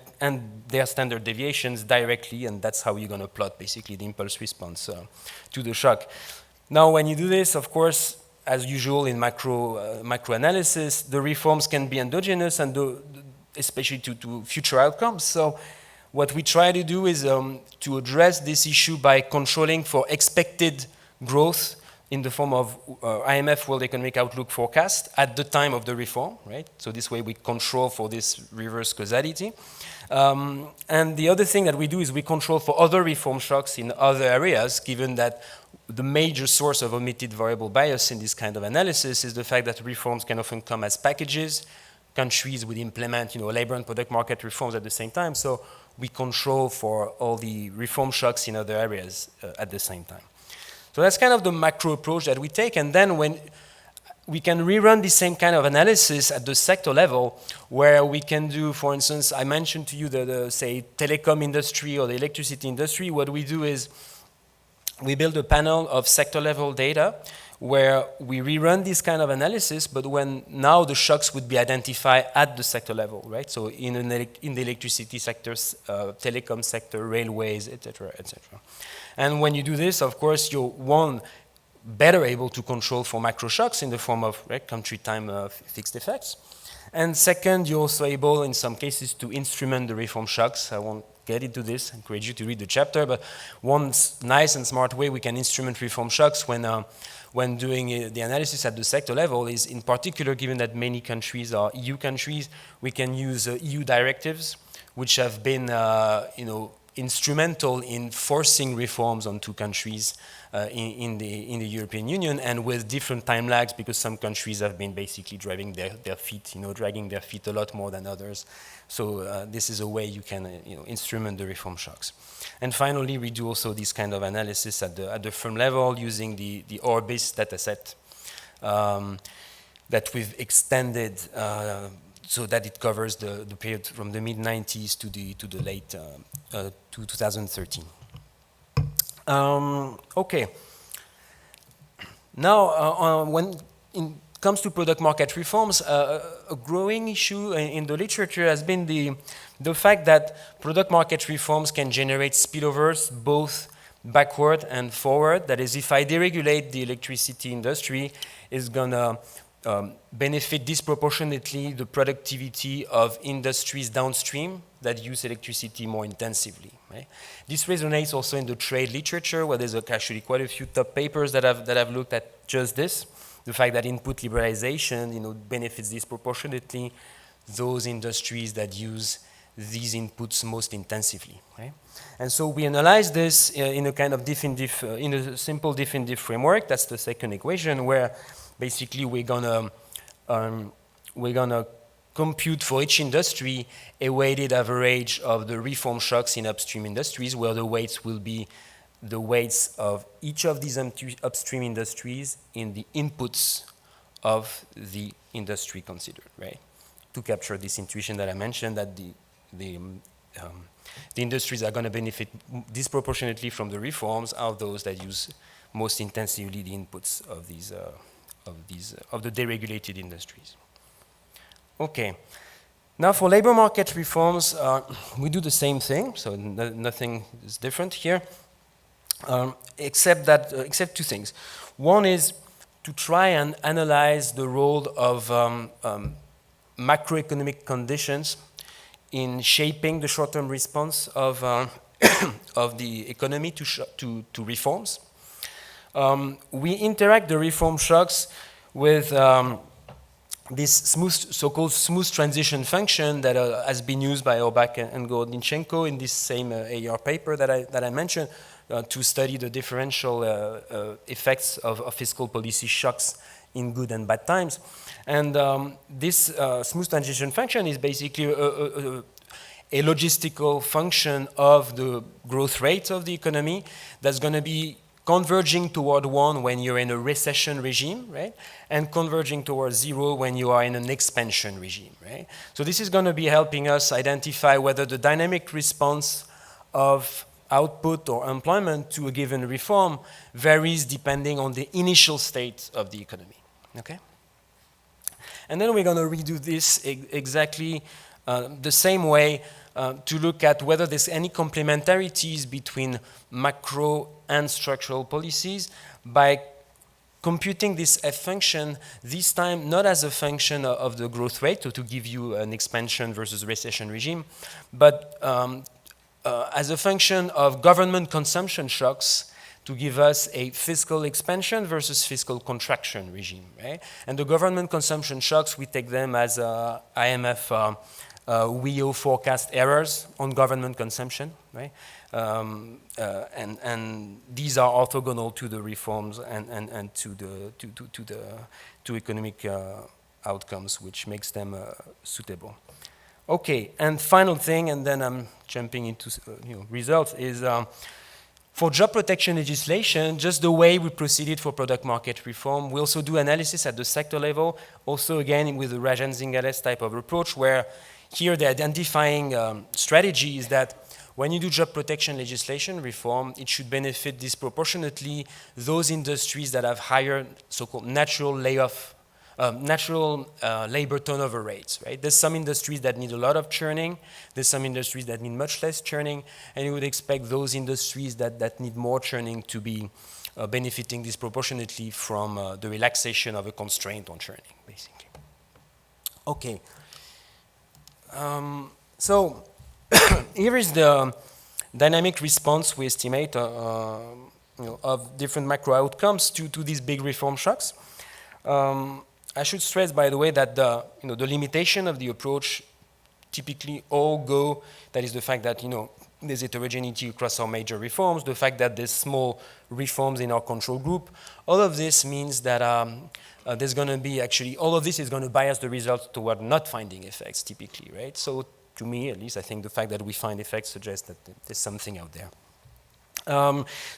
their standard deviations directly, and that's how you're going to plot basically the impulse response to the shock. Now, when you do this, of course, as usual in macro analysis, the reforms can be endogenous, and especially to future outcomes. So what we try to do is to address this issue by controlling for expected growth in the form of IMF World Economic Outlook forecast at the time of the reform, right? So this way we control for this reverse causality. And the other thing that we do is we control for other reform shocks in other areas, given that the major source of omitted variable bias in this kind of analysis is the fact that reforms can often come as packages. Countries would implement, labor and product market reforms at the same time. So we control for all the reform shocks in other areas at the same time. So that's kind of the macro approach that we take. And then when we can rerun the same kind of analysis at the sector level, where we can do, for instance, I mentioned to you the say, telecom industry or the electricity industry. What we do is we build a panel of sector level data where we rerun this kind of analysis, but when now the shocks would be identified at the sector level, right? So in the electricity sectors, telecom sector, railways, etc., etc. And when you do this, of course, you're better able to control for macro shocks in the form of country time fixed effects. And second, you're also able, in some cases, to instrument the reform shocks. I won't get into this, I encourage you to read the chapter, but one nice and smart way we can instrument reform shocks when doing the analysis at the sector level is, in particular, given that many countries are EU countries, we can use EU directives, which have been, instrumental in forcing reforms on two countries in the European Union, and with different time lags, because some countries have been basically dragging their feet a lot more than others. So this is a way you can instrument the reform shocks. And finally, we do also this kind of analysis at the firm level using the Orbis dataset that we've extended so that it covers the period from the mid-90s to the late 2013. Okay. Now, when it comes to product market reforms, a growing issue in the literature has been the fact that product market reforms can generate spillovers both backward and forward. That is, if I deregulate the electricity industry, it's going to benefit disproportionately the productivity of industries downstream that use electricity more intensively. Right? This resonates also in the trade literature, where there's actually quite a few top papers that have looked at just this, the fact that input liberalization benefits disproportionately those industries that use these inputs most intensively. Right? And so we analyze this in a kind of in a simple diff framework. That's the second equation, where basically we're gonna compute for each industry a weighted average of the reform shocks in upstream industries, where the weights will be the weights of each of these upstream industries in the inputs of the industry considered, right? To capture this intuition that I mentioned, that the industries are going to benefit disproportionately from the reforms are those that use most intensively the inputs of the deregulated industries. Okay. Now for labor market reforms, we do the same thing, so nothing is different here, except two things. One is to try and analyze the role of macroeconomic conditions in shaping the short-term response of the economy to reforms. We interact the reform shocks with this so-called smooth transition function that has been used by Orbach and Gordinchenko in this same AER paper that I mentioned to study the differential effects of fiscal policy shocks in good and bad times. And this smooth transition function is basically a logistical function of the growth rate of the economy that's going to be converging toward 1 when you're in a recession regime, right? And converging towards 0 when you are in an expansion regime, right? So this is going to be helping us identify whether the dynamic response of output or employment to a given reform varies depending on the initial state of the economy, okay? And then we're going to redo this exactly the same way to look at whether there's any complementarities between macro and structural policies by computing this F function, this time not as a function of the growth rate, so to give you an expansion versus recession regime, but as a function of government consumption shocks to give us a fiscal expansion versus fiscal contraction regime, right? And the government consumption shocks, we take them as IMF WEO forecast errors on government consumption, right? And these are orthogonal to the reforms and to economic outcomes, which makes them suitable. Okay, and final thing, and then I'm jumping into results, is for job protection legislation, just the way we proceeded for product market reform, we also do analysis at the sector level, also again with the Rajan Zingales type of approach, where here the identifying strategy is that when you do job protection legislation reform, it should benefit disproportionately those industries that have higher so-called natural labor turnover rates, right? There's some industries that need a lot of churning, there's some industries that need much less churning, and you would expect those industries that need more churning to be benefiting disproportionately from the relaxation of a constraint on churning, basically. Okay. So here is the dynamic response we estimate of different macro outcomes to these big reform shocks. I should stress, by the way, that the limitation of the approach typically all go, that is the fact that there's heterogeneity across our major reforms, the fact that there's small reforms in our control group. All of this means that there's going to be actually, all of this is going to bias the results toward not finding effects typically, right? So to me, at least, I think the fact that we find effects suggests that there's something out there.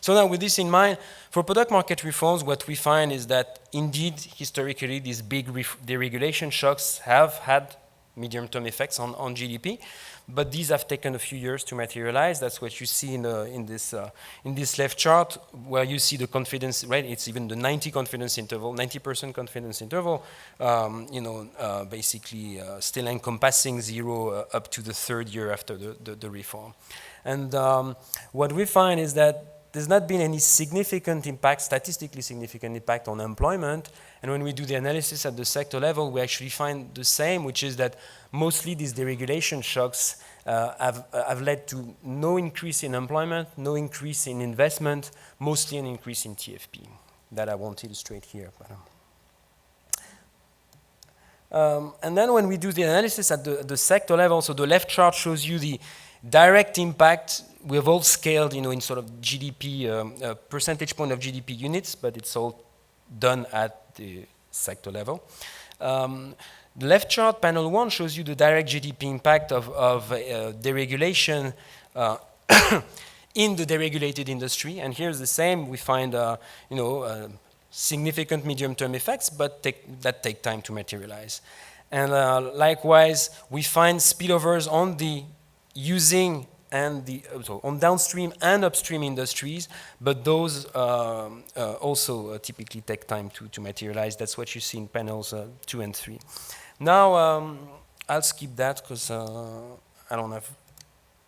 So now with this in mind, for product market reforms, what we find is that indeed, historically, these big deregulation shocks have had medium-term effects on GDP, but these have taken a few years to materialize. That's what you see in this left chart, where you see the confidence, right? It's even the 90% confidence interval, basically still encompassing 0 up to the 3rd year after the reform. And what we find is that there's not been any significant impact, statistically significant impact on employment. And when we do the analysis at the sector level, we actually find the same, which is that mostly these deregulation shocks have led to no increase in employment, no increase in investment, mostly an increase in TFP. That I won't illustrate here. But, and then when we do the analysis at the sector level, so the left chart shows you the direct impact. We have all scaled, in sort of GDP, percentage point of GDP units, but it's all done at the sector level. The left chart, panel 1, shows you the direct GDP impact of deregulation in the deregulated industry. And here's the same. We find, significant medium-term effects, but that take time to materialize. And likewise, we find spillovers on the using and on downstream and upstream industries, but those also typically take time to materialize. That's what you see in panels 2 and 3. Now, I'll skip that because I don't have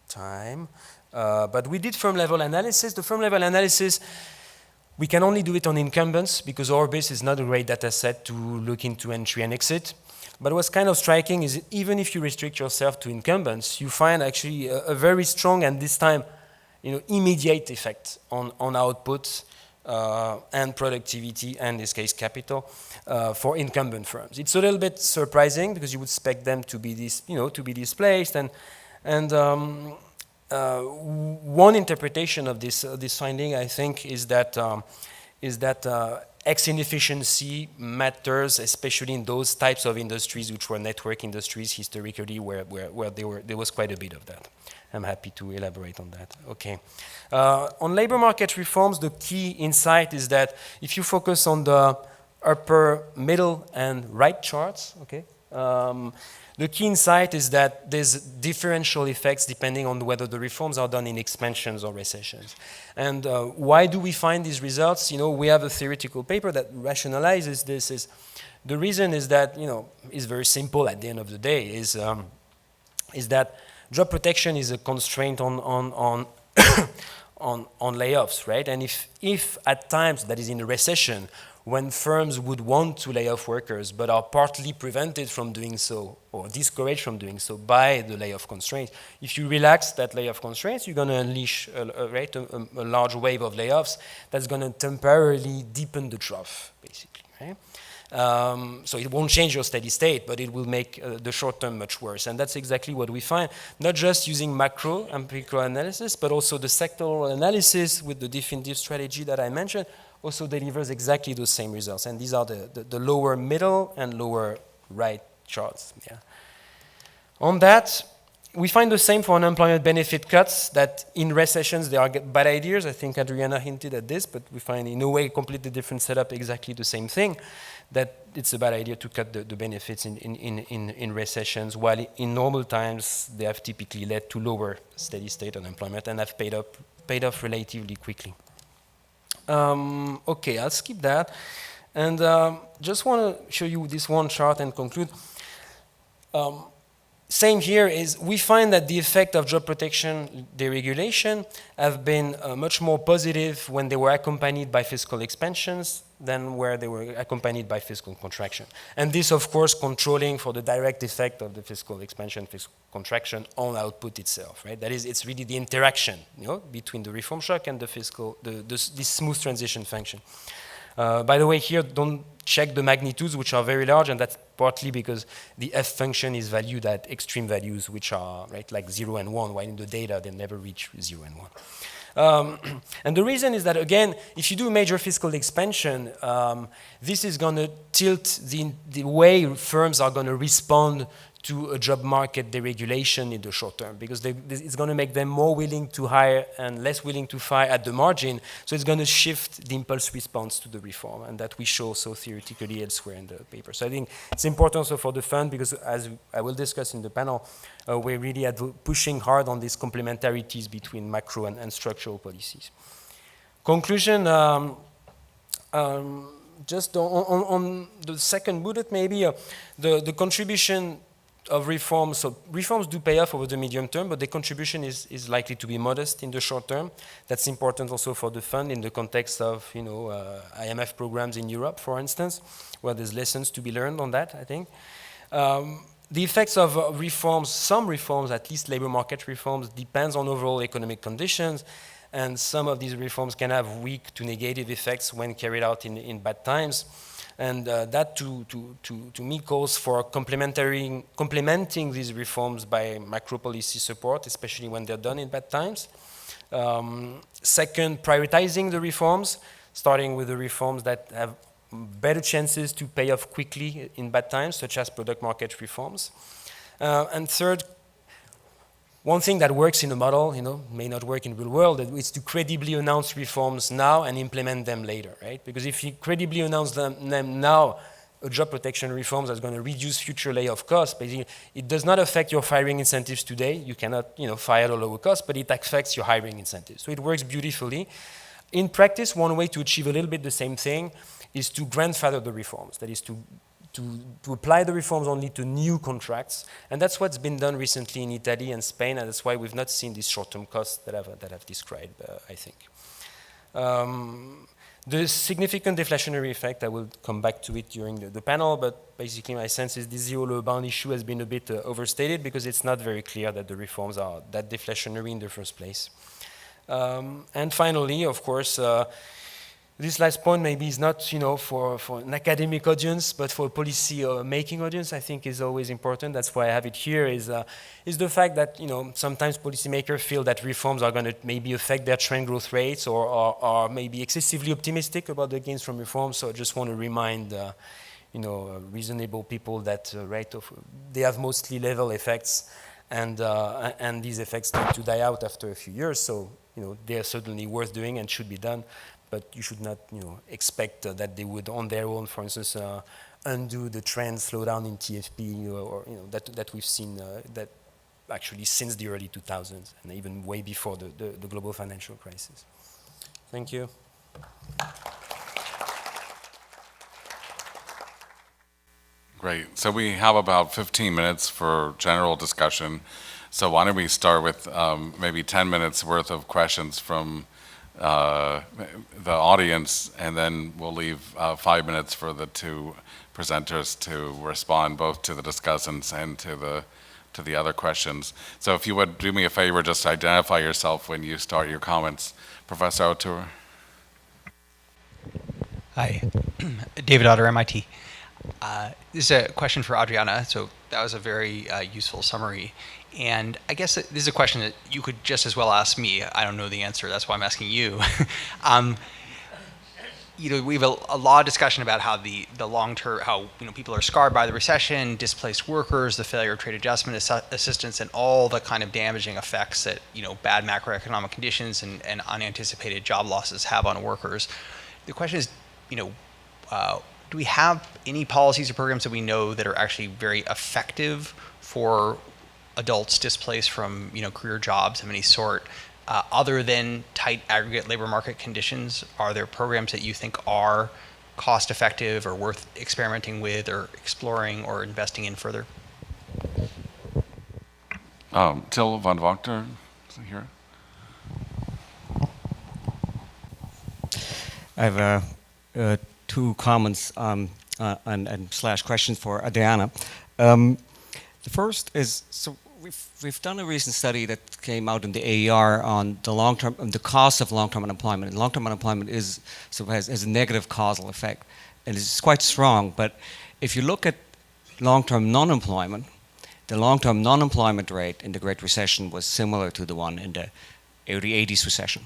time. But we did firm level analysis. The firm level analysis, we can only do it on incumbents because Orbis is not a great data set to look into entry and exit. But what's kind of striking is even if you restrict yourself to incumbents, you find actually a very strong and this time, immediate effect on output and productivity, and in this case capital, for incumbent firms. It's a little bit surprising because you would expect them to be displaced, and one interpretation of this finding, I think, is that X inefficiency matters, especially in those types of industries which were network industries historically, where there was quite a bit of that. I'm happy to elaborate on that. Okay. On labor market reforms, the key insight is that if you focus on the upper, middle, and right charts, okay, the key insight is that there's differential effects depending on whether the reforms are done in expansions or recessions. And why do we find these results? We have a theoretical paper that rationalizes this. The reason is that, is very simple at the end of the day, is that job protection is a constraint on layoffs, right? And if at times, that is in a recession, when firms would want to lay off workers but are partly prevented from doing so or discouraged from doing so by the layoff constraints. If you relax that layoff constraints, you're going to unleash a large wave of layoffs that's going to temporarily deepen the trough, basically. Right? So it won't change your steady state, but it will make the short term much worse. And that's exactly what we find, not just using macro and micro analysis, but also the sectoral analysis with the definitive strategy that I mentioned also delivers exactly those same results. And these are the lower middle and lower right charts. Yeah. On that, we find the same for unemployment benefit cuts, that in recessions they are bad ideas. I think Adriana hinted at this, but we find in a way completely different setup, exactly the same thing, that it's a bad idea to cut the benefits in recessions, while in normal times they have typically led to lower steady state unemployment and have paid off relatively quickly. Okay, I'll skip that. And just want to show you this one chart and conclude. Same here is we find that the effect of job protection deregulation have been much more positive when they were accompanied by fiscal expansions than where they were accompanied by fiscal contraction. And this, of course, controlling for the direct effect of the fiscal expansion, fiscal contraction on output itself, right? That is, it's really the interaction, between the reform shock and the fiscal, this smooth transition function. By the way, here, don't check the magnitudes, which are very large, and that's partly because the F function is valued at extreme values, which are like 0 and 1, while in the data they never reach 0 and 1. And the reason is that, again, if you do major fiscal expansion, this is going to tilt the way firms are going to respond to a job market deregulation in the short term, because it's going to make them more willing to hire and less willing to fire at the margin. So it's going to shift the impulse response to the reform, and that we show so theoretically elsewhere in the paper. So I think it's important also for the fund, because as I will discuss in the panel, we're really pushing hard on these complementarities between macro and structural policies. Conclusion, just on the second bullet, maybe the contribution of reforms. So reforms do pay off over the medium term, but the contribution is likely to be modest in the short term. That's important also for the fund in the context of IMF programs in Europe, for instance, where there's lessons to be learned on that, I think. The effects of reforms, some reforms, at least labor market reforms, depends on overall economic conditions, and some of these reforms can have weak to negative effects when carried out in bad times. And that, to me, calls for complementing these reforms by macro policy support, especially when they're done in bad times. Second, prioritizing the reforms, starting with the reforms that have better chances to pay off quickly in bad times, such as product market reforms. And third, one thing that works in a model, may not work in the real world, is to credibly announce reforms now and implement them later, right? Because if you credibly announce them now, a job protection reforms that's going to reduce future layoff costs, basically, it does not affect your firing incentives today. You cannot, fire at a lower cost, but it affects your hiring incentives. So it works beautifully. In practice, one way to achieve a little bit the same thing is to grandfather the reforms. That is to apply the reforms only to new contracts, and that's what's been done recently in Italy and Spain, and that's why we've not seen these short-term costs that I've described, I think. The significant deflationary effect, I will come back to it during the panel, but basically my sense is this zero-lower bound issue has been a bit overstated, because it's not very clear that the reforms are that deflationary in the first place. And finally, of course, this last point maybe is not, for an academic audience, but for a policy-making audience, I think is always important. That's why I have it here, is the fact that, sometimes policymakers feel that reforms are going to maybe affect their trend growth rates, or are maybe excessively optimistic about the gains from reforms. So I just want to remind, reasonable people that, they have mostly level effects, and these effects tend to die out after a few years. So, they are certainly worth doing and should be done. But you should not, expect that they would, on their own, for instance, undo the trend slowdown in TFP, or that we've seen that actually since the early 2000s, and even way before the global financial crisis. Thank you. Great. So we have about 15 minutes for general discussion. So why don't we start with maybe 10 minutes worth of questions from the audience, and then we'll leave 5 minutes for the two presenters to respond both to the discussants and to the other questions. So if you would do me a favor, just identify yourself when you start your comments. Professor O'Toole. Hi, David Otter, MIT. This is a question for Adriana. So that was a very useful summary. And I guess this is a question that you could just as well ask me. I don't know the answer. That's why I'm asking you. We have a lot of discussion about how the long term, how people are scarred by the recession, displaced workers, the failure of trade adjustment assistance, and all the kind of damaging effects that bad macroeconomic conditions and unanticipated job losses have on workers. The question is, do we have any policies or programs that we know that are actually very effective for adults displaced from career jobs of any sort, other than tight aggregate labor market conditions? Are there programs that you think are cost effective or worth experimenting with or exploring or investing in further? Till van Wachter is here. I have two comments and slash questions for Adriana. The first is, so we've done a recent study that came out in the AER on the long-term, the cost of long-term unemployment. And long-term unemployment has a negative causal effect, and it's quite strong. But if you look at long-term non-employment, the long-term non-employment rate in the Great Recession was similar to the one in the early 80s recession.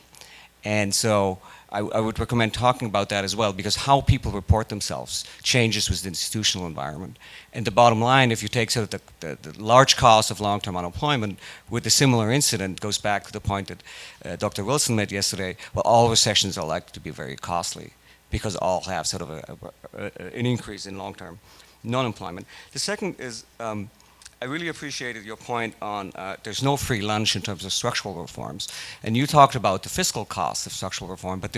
And so I would recommend talking about that as well, because how people report themselves changes with the institutional environment. And the bottom line, if you take sort of the large cost of long-term unemployment with a similar incident, goes back to the point that Dr. Wilson made yesterday. Well, all recessions are likely to be very costly because all have sort of an increase in long-term non-employment. The second is, I really appreciated your point on there's no free lunch in terms of structural reforms. And you talked about the fiscal costs of structural reform, but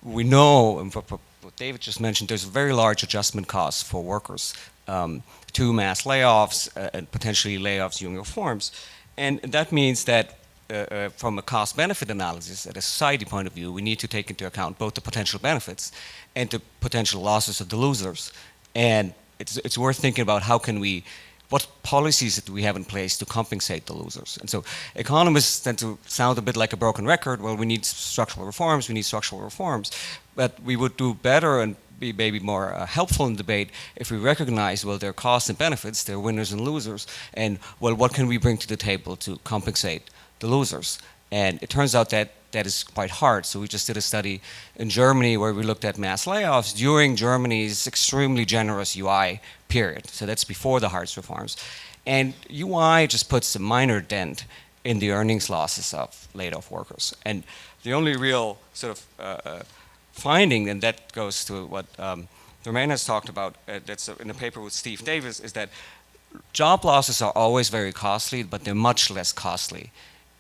we know, and what David just mentioned, there's very large adjustment costs for workers to mass layoffs and potentially layoffs during reforms. And that means that from a cost-benefit analysis, at a society point of view, we need to take into account both the potential benefits and the potential losses of the losers. And it's worth thinking about what policies do we have in place to compensate the losers? And so economists tend to sound a bit like a broken record. Well, we need structural reforms, but we would do better and be maybe more helpful in debate if we recognize, well, there are costs and benefits, there are winners and losers, and, well, what can we bring to the table to compensate the losers? And it turns out that that is quite hard. So we just did a study in Germany where we looked at mass layoffs during Germany's extremely generous UI period. So that's before the Hartz reforms. And UI just puts a minor dent in the earnings losses of laid-off workers. And the only real sort of finding, and that goes to what Romain has talked about, that's in a paper with Steve Davis, is that job losses are always very costly, but they're much less costly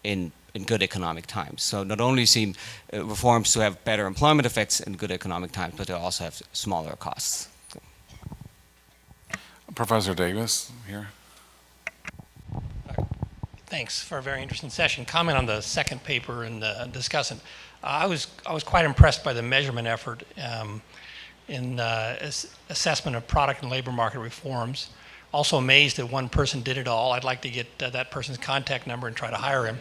in good economic times. So not only seem reforms to have better employment effects in good economic times, but they also have smaller costs. Professor Davis here. Thanks for a very interesting session. Comment on the second paper and the discussant. I was quite impressed by the measurement effort in assessment of product and labor market reforms. Also amazed that one person did it all. I'd like to get that person's contact number and try to hire him.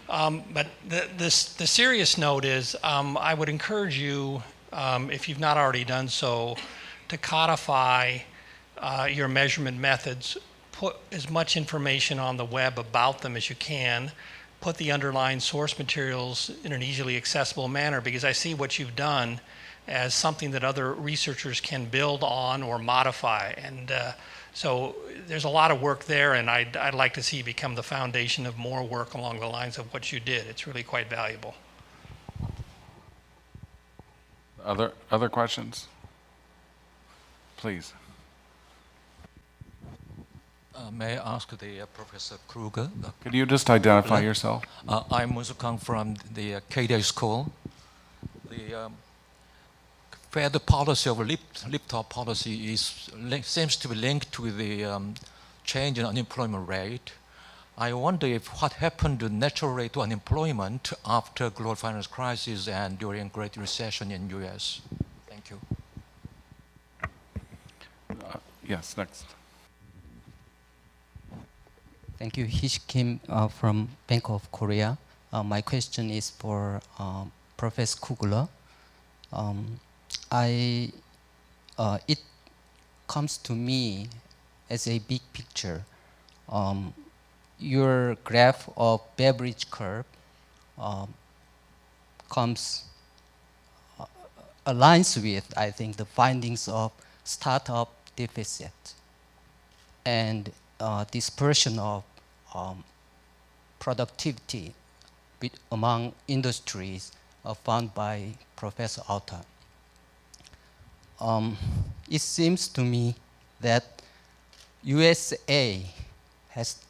But the serious note is I would encourage you, if you've not already done so, to codify your measurement methods. Put as much information on the web about them as you can. Put the underlying source materials in an easily accessible manner, because I see what you've done as something that other researchers can build on or modify. And so there's a lot of work there, and I'd like to see it become the foundation of more work along the lines of what you did. It's really quite valuable. Other questions? Please. May I ask the Professor Kruger? Could you just identify yourself? I'm Musu Kang from the KDI School. The Fed policy of liftoff policy seems to be linked to the change in unemployment rate. I wonder if what happened to natural rate to unemployment after global financial crisis and during Great Recession in U.S. Thank you. Yes, next. Thank you. Hish Kim from Bank of Korea. My question is for Professor Kugler. It comes to me as a big picture. Your graph of Beveridge curve aligns with, I think, the findings of startup deficit and dispersion of productivity among industries found by Professor Alta. It seems to me that USA has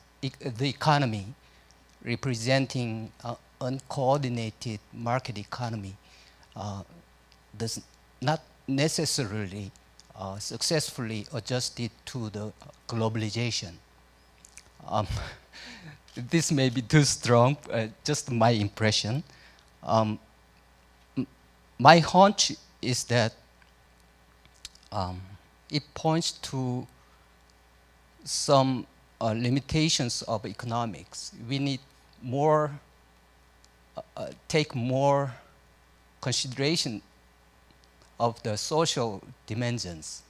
the economy representing uncoordinated market economy does not necessarily successfully adjusted to the globalization. This may be too strong, just my impression. My hunch is that it points to some limitations of economics. We need more, take more consideration of the social dimensions.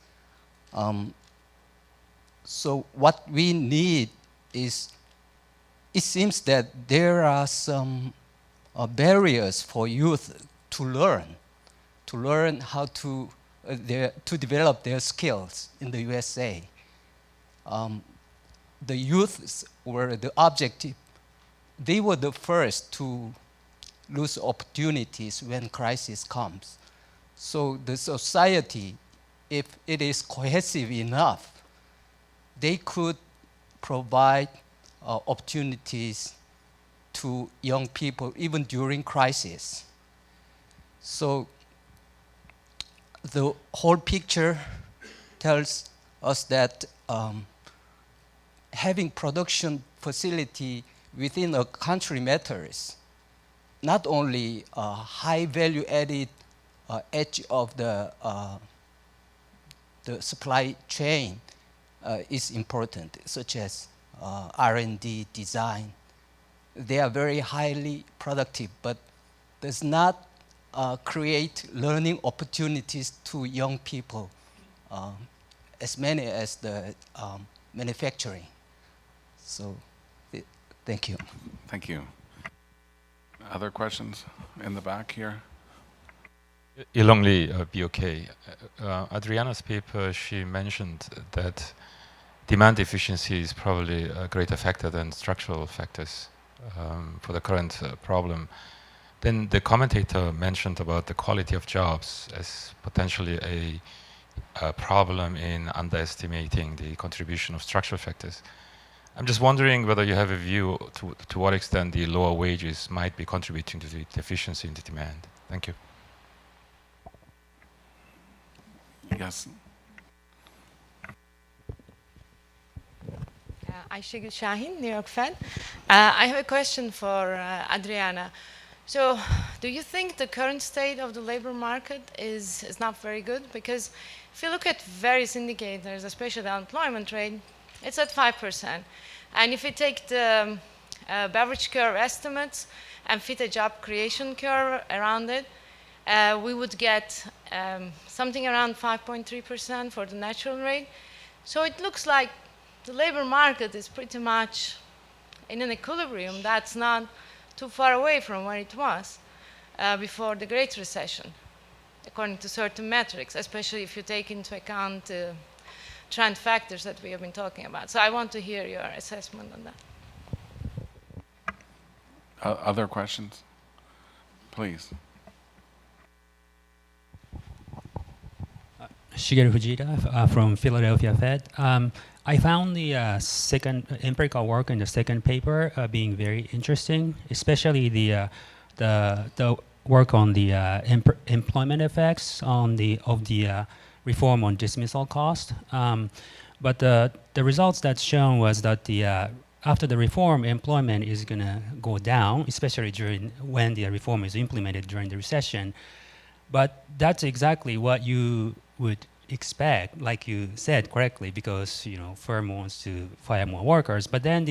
So what we need is, it seems that there are some barriers for youth to learn how to develop their skills in the USA. The youths were the objective. They were the first to lose opportunities when crisis comes. So the society, if it is cohesive enough, they could provide opportunities to young people even during crisis. So the whole picture tells us that having production facility within a country matters. Not only high value added edge of the supply chain is important, such as R&D, design. They are very highly productive, but does not create learning opportunities to young people as many as the manufacturing. So, thank you. Thank you. Other questions in the back here? Ilong Lee, BOK. Adriana's paper, she mentioned that demand efficiency is probably a greater factor than structural factors for the current problem. Then the commentator mentioned about the quality of jobs as potentially a problem in underestimating the contribution of structural factors. I'm just wondering whether you have a view to what extent the lower wages might be contributing to the deficiency in the demand. Thank you. Yes. Ayşegül Şahin, New York Fed. I have a question for Adriana. So, do you think the current state of the labor market is not very good? Because if you look at various indicators, especially the unemployment rate, it's at 5%. And if you take the Beveridge curve estimates and fit a job creation curve around it, we would get something around 5.3% for the natural rate. So it looks like the labor market is pretty much in an equilibrium that's not too far away from where it was before the Great Recession, according to certain metrics, especially if you take into account trend factors that we have been talking about. So I want to hear your assessment on that. Other questions? Please. Shigeru Fujita from Philadelphia Fed. I found the second empirical work in the second paper being very interesting, especially the work on the employment effects of the reform on dismissal cost. But the results that's shown was that the after the reform, employment is going to go down, especially when the reform is implemented during the recession. But that's exactly what you would expect, like you said correctly, because firm wants to fire more workers. But then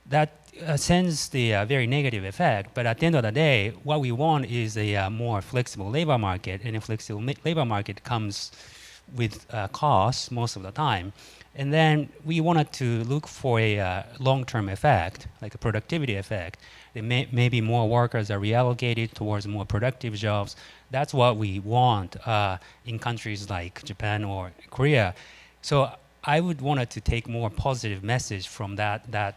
that sends the very negative effect. But at the end of the day, what we want is a more flexible labor market, and a flexible labor market comes with costs most of the time. And then we wanted to look for a long-term effect, like a productivity effect. Maybe more workers are reallocated towards more productive jobs. That's what we want in countries like Japan or Korea. So I would want to take more positive message from that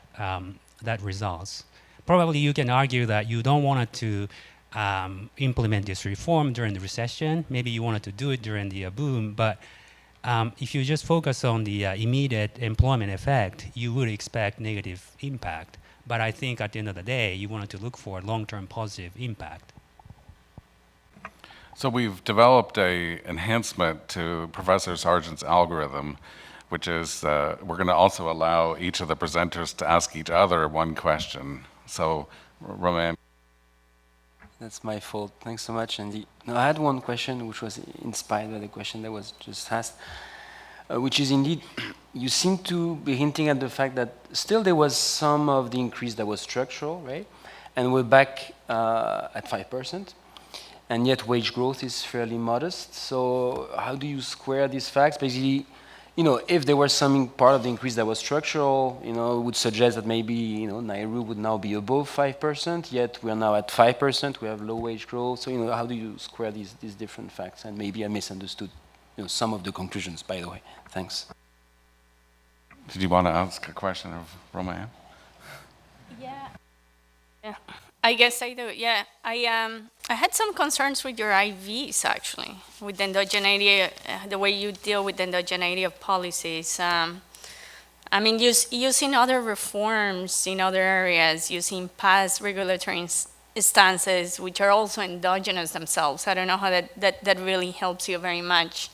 results. Probably you can argue that you don't want to implement this reform during the recession. Maybe you wanted to do it during the boom, but if you just focus on the immediate employment effect, you would expect negative impact. But I think at the end of the day, you wanted to look for long-term positive impact. So we've developed a enhancement to Professor Sargent's algorithm, which is we're going to also allow each of the presenters to ask each other one question. So, Roman. That's my fault. Thanks so much, Andy. No, I had one question which was inspired by the question that was just asked, which is indeed, you seem to be hinting at the fact that still there was some of the increase that was structural, right? And we're back at 5%, and yet wage growth is fairly modest. So how do you square these facts? Basically, if there was some part of the increase that was structural, it would suggest that maybe, Nauru would now be above 5%, yet we are now at 5%, we have low wage growth. So, how do you square these different facts? And maybe I misunderstood, some of the conclusions, by the way. Thanks. Did you want to ask a question of Romain? Yeah, I guess I do. Yeah, I had some concerns with your IVs actually, with the endogeneity, the way you deal with the endogeneity of policies. I mean, using other reforms in other areas, using past regulatory stances, which are also endogenous themselves. I don't know how that really helps you very much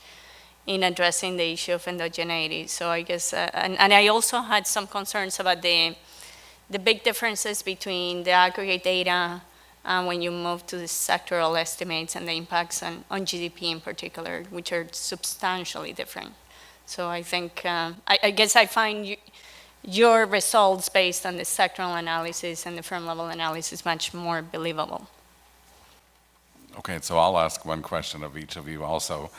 in addressing the issue of endogeneity. So I guess, and I also had some concerns about the big differences between the aggregate data when you move to the sectoral estimates and the impacts on GDP in particular, which are substantially different. So I think, I guess I find your results based on the sectoral analysis and the firm level analysis much more believable. Okay, so I'll ask one question of each of you also.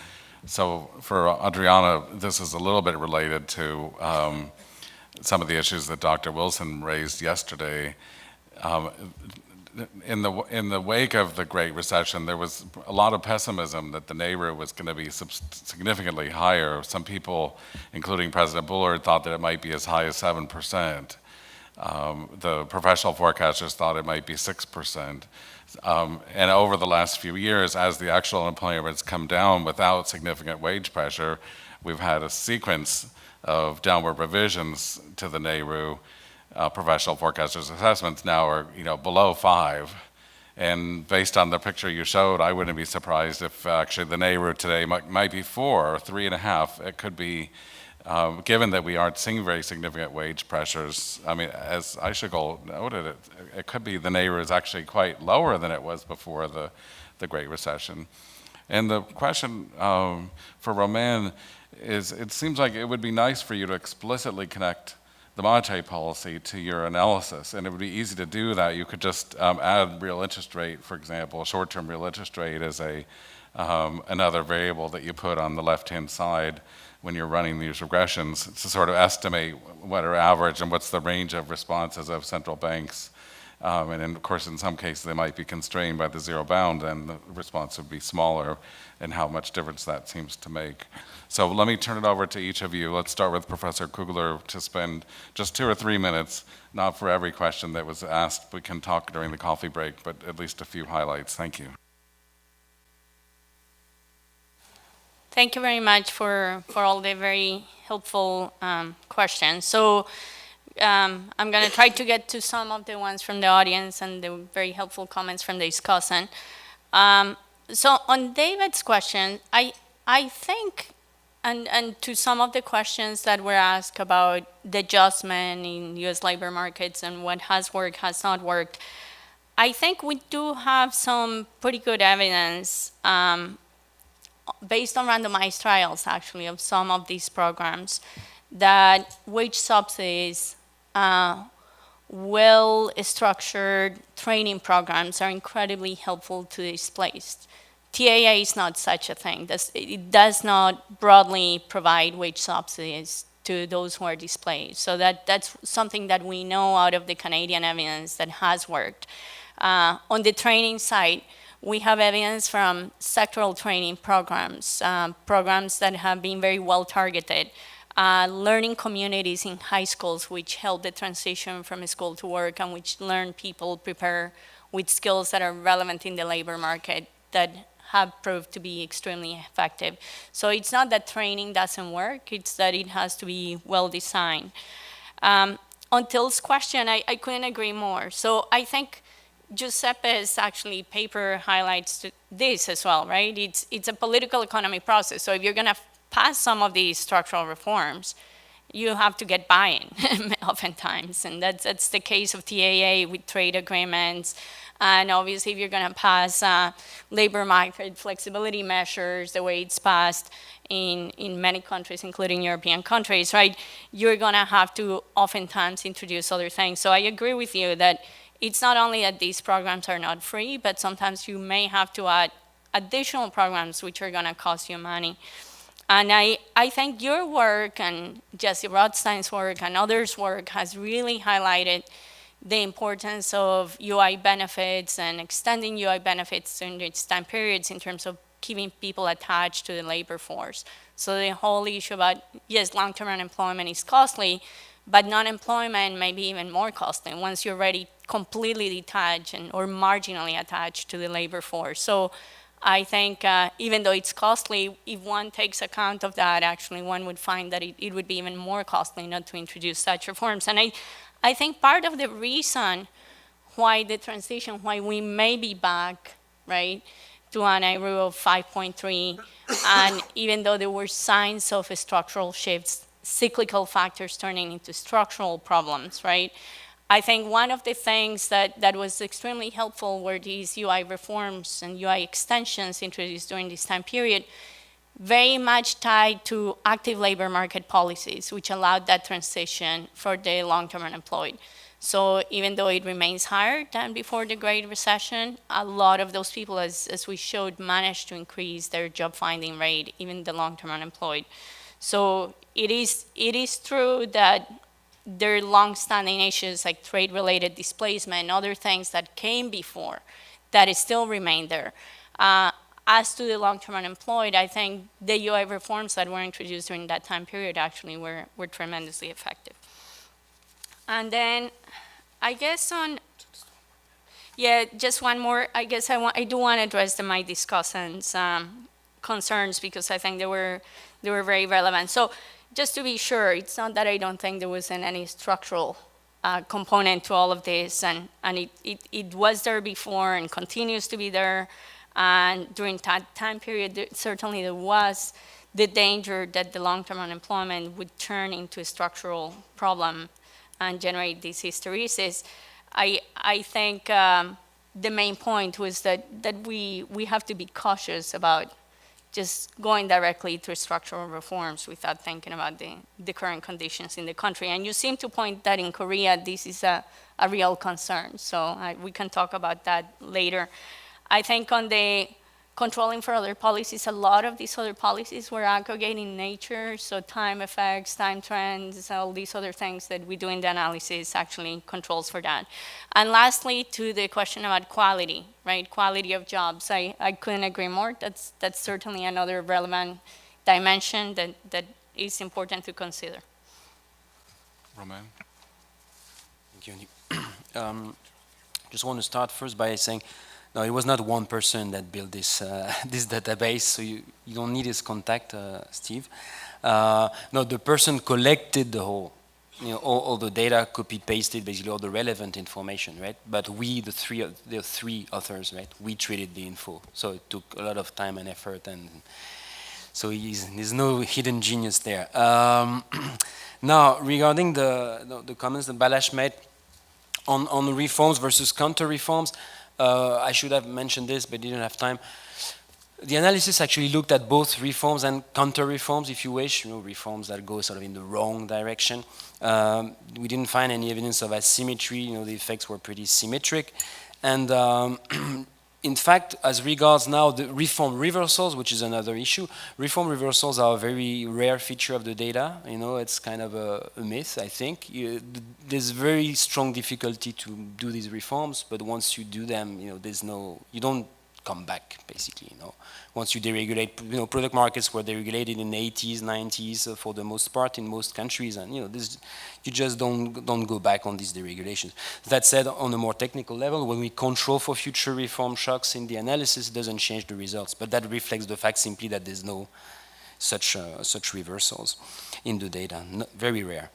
So for Adriana, this is a little bit related to some of the issues that Dr. Wilson raised yesterday. In the wake of the Great Recession, there was a lot of pessimism that the NAIRU was going to be significantly higher. Some people, including President Bullard, thought that it might be as high as 7%. The professional forecasters thought it might be 6%. And over the last few years, as the actual unemployment rates come down without significant wage pressure, we've had a sequence of downward revisions to the NAIRU. Professional forecasters' assessments now are below 5. And based on the picture you showed, I wouldn't be surprised if actually the NAIRU today might be 4 or 3.5. It could be, given that we aren't seeing very significant wage pressures. I mean, as Aishigol noted, it could be the NAIRU is actually quite lower than it was before the Great Recession. And the question for Romain is, it seems like it would be nice for you to explicitly connect the monetary policy to your analysis, and it would be easy to do that. You could just add real interest rate, for example, short-term real interest rate as another variable that you put on the left-hand side when you're running these regressions to sort of estimate what are average and what's the range of responses of central banks. And then, of course, in some cases, they might be constrained by the zero bound, and the response would be smaller, and how much difference that seems to make. So let me turn it over to each of you. Let's start with Professor Kugler to spend just 2 or 3 minutes, not for every question that was asked. We can talk during the coffee break, but at least a few highlights. Thank you. Thank you very much for all the very helpful questions. So I'm going to try to get to some of the ones from the audience and the very helpful comments from the discussant. So on David's question, I think and to some of the questions that were asked about the adjustment in U.S. labor markets and what has worked, has not worked, I think we do have some pretty good evidence based on randomized trials, actually, of some of these programs, that wage subsidies, well-structured training programs are incredibly helpful to displaced. TAA is not such a thing. It does not broadly provide wage subsidies to those who are displaced. So that's something that we know out of the Canadian evidence that has worked. On the training side, we have evidence from sectoral training programs, programs that have been very well targeted, learning communities in high schools which help the transition from school to work and which learn people prepare with skills that are relevant in the labor market that have proved to be extremely effective. So it's not that training doesn't work, it's that it has to be well designed. On Til's question, I couldn't agree more. So I think Giuseppe's actually paper highlights this as well, right? It's a political economy process. So if you're gonna pass some of these structural reforms, you have to get buy-in oftentimes. And that's the case of TAA with trade agreements. And obviously, if you're going to pass labor market flexibility measures the way it's passed in many countries, including European countries, right, you're going to have to oftentimes introduce other things. So I agree with you that it's not only that these programs are not free, but sometimes you may have to add additional programs which are going to cost you money. And I think your work and Jesse Rothstein's work and others' work has really highlighted the importance of UI benefits and extending UI benefits during its time periods in terms of keeping people attached to the labor force. So the whole issue about, yes, long-term unemployment is costly, but non-employment may be even more costly once you're already completely detached or marginally attached to the labor force. So I think even though it's costly, if one takes account of that, actually one would find that it would be even more costly not to introduce such reforms. And I think part of the reason why the transition, why we may be back, right, to an IRU of 5.3, and even though there were signs of structural shifts, cyclical factors turning into structural problems, right? I think one of the things that was extremely helpful were these UI reforms and UI extensions introduced during this time period, very much tied to active labor market policies, which allowed that transition for the long-term unemployed. So even though it remains higher than before the Great Recession, a lot of those people, as we showed, managed to increase their job finding rate, even the long-term unemployed. So it is true that there are long-standing issues like trade-related displacement and other things that came before that still remain there. As to the long-term unemployed, I think the UI reforms that were introduced during that time period actually were tremendously effective. And then I guess just one more. I guess I do want to address the my discussants' concerns because I think they were very relevant. So just to be sure, it's not that I don't think there wasn't any structural component to all of this, and it was there before and continues to be there. And during that time period, certainly there was the danger that the long-term unemployment would turn into a structural problem and generate this hysteresis. I think the main point was that we have to be cautious about just going directly to structural reforms without thinking about the current conditions in the country. And you seem to point that in Korea, this is a real concern. So we can talk about that later. I think on the controlling for other policies, a lot of these other policies were aggregating in nature, so time effects, time trends, all these other things that we do in the analysis actually controls for that. And lastly, to the question about quality, right? Quality of jobs. I couldn't agree more. That's certainly another relevant dimension that is important to consider. Romain? Thank you. Just want to start first by saying, no, it was not one person that built this this database, so you don't need his contact, Steve. No, the person collected the whole, all the data, copy-pasted basically all the relevant information, right? But we, the three authors, right, we treated the info, so it took a lot of time and effort, and So there's no hidden genius there. Now, regarding the comments that Balázs made on reforms versus counter-reforms, I should have mentioned this, but didn't have time. The analysis actually looked at both reforms and counter-reforms, if you wish, reforms that go sort of in the wrong direction. We didn't find any evidence of asymmetry. The effects were pretty symmetric. And in fact, as regards now the reform reversals, which is another issue, reform reversals are a very rare feature of the data. It's kind of a myth, I think. There's very strong difficulty to do these reforms, but once you do them, you don't come back, basically. Once you deregulate, product markets were deregulated in the 80s, 90s for the most part in most countries, and you just don't go back on these deregulations. That said, on a more technical level, when we control for future reform shocks in the analysis, it doesn't change the results, but that reflects the fact simply that there's no such reversals in the data, very rare.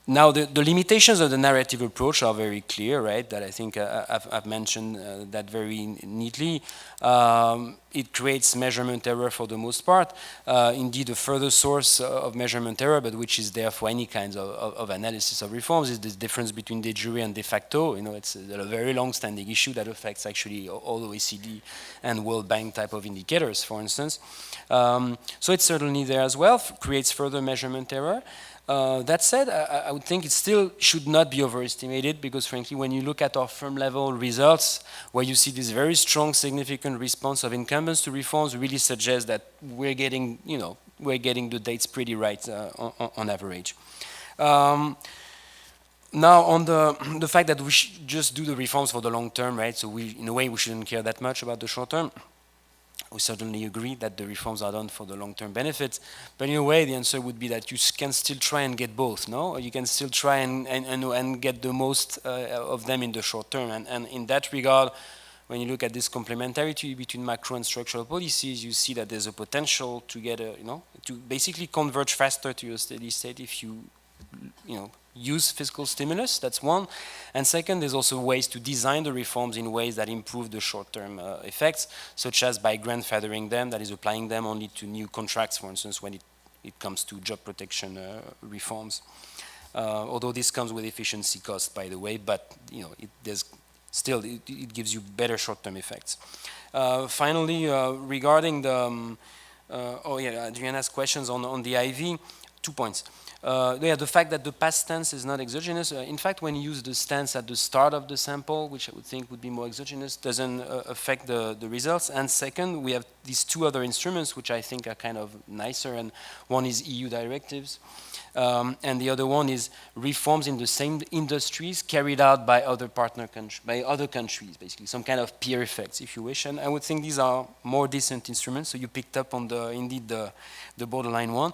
Now, the limitations of the narrative approach are very clear, right? That I think I've mentioned that very neatly. It creates measurement error for the most part. Indeed, a further source of measurement error, but which is there for any kinds of analysis of reforms, is the difference between de jure and de facto. It's a very long-standing issue that affects actually all OECD and World Bank type of indicators, for instance. So it's certainly there as well, creates further measurement error. That said, I would think it still should not be overestimated because, frankly, when you look at our firm-level results, where you see this very strong, significant response of incumbents to reforms, really suggests that we're getting the dates pretty right on average. Now, on the fact that we should just do the reforms for the long term, right? So in a way, we shouldn't care that much about the short term. We certainly agree that the reforms are done for the long-term benefits, but in a way the answer would be that you can still try and get both, no? You can still try and get the most of them in the short term, and in that regard, when you look at this complementarity between macro and structural policies, you see that there's a potential to get to basically converge faster to your steady state if you use fiscal stimulus, that's one. And second, there's also ways to design the reforms in ways that improve the short-term effects, such as by grandfathering them, that is applying them only to new contracts, for instance, when it comes to job protection reforms. Although this comes with efficiency costs, by the way, but it gives you better short-term effects. Finally, regarding the, Adriana's questions on the IV, 2 points. The fact that the past stance is not exogenous. In fact, when you use the stance at the start of the sample, which I would think would be more exogenous, doesn't affect the results. And second, we have these two other instruments, which I think are kind of nicer. And one is EU directives, and the other one is reforms in the same industries carried out by other countries, basically some kind of peer effects, if you wish. And I would think these are more decent instruments. So you picked up on the borderline one.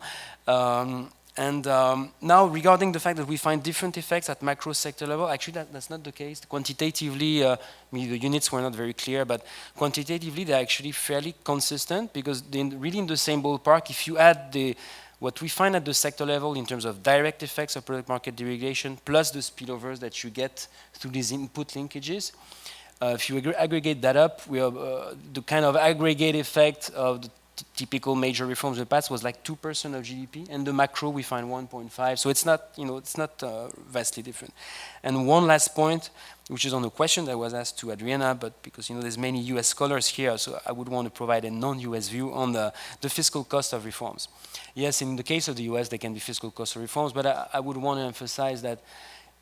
Now, regarding the fact that we find different effects at macro sector level, actually that's not the case. Quantitatively, the units were not very clear, but quantitatively they're actually fairly consistent because really in the same ballpark, if you add what we find at the sector level in terms of direct effects of product market deregulation plus the spillovers that you get through these input linkages, if you aggregate that up, we have the kind of aggregate effect of the typical major reforms in the past was like 2% of GDP, and the macro we find 1.5. So it's not, it's not vastly different. And one last point, which is on the question that was asked to Adriana, but because there's many U.S. scholars here, so I would want to provide a non-U.S. view on the fiscal cost of reforms. Yes, in the case of the U.S., there can be fiscal cost of reforms, but I would want to emphasize that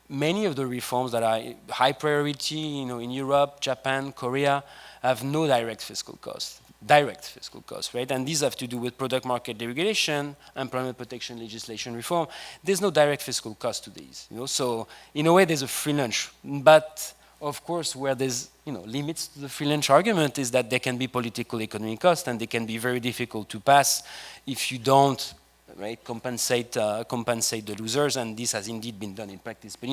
many of the reforms that are high priority, in Europe, Japan, Korea, have no direct fiscal cost. Right? And these have to do with product market deregulation, employment protection legislation reform. There's no direct fiscal cost to these. So in a way, there's a free lunch. But of course, where there's limits to the free lunch argument is that there can be political economic costs, and they can be very difficult to pass if you don't compensate the losers, and this has indeed been done in practice. But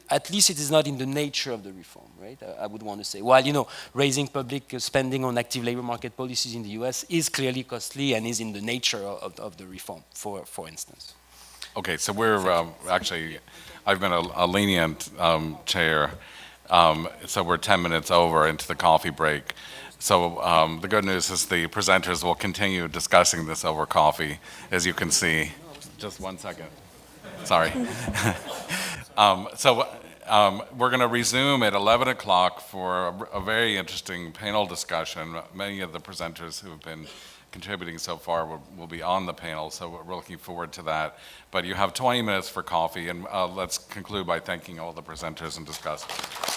at least it is not in the nature of the reform, right? I would want to say. While raising public spending on active labor market policies in the U.S. is clearly costly and is in the nature of the reform, for instance. Okay, so we're actually, I've been a lenient chair, so we're 10 minutes over into the coffee break. So the good news is the presenters will continue discussing this over coffee, as you can see. Just 1 second. Sorry. We're going to resume at 11 o'clock for a very interesting panel discussion. Many of the presenters who have been contributing so far will be on the panel, so we're looking forward to that. But you have 20 minutes for coffee, and let's conclude by thanking all the presenters and discussants.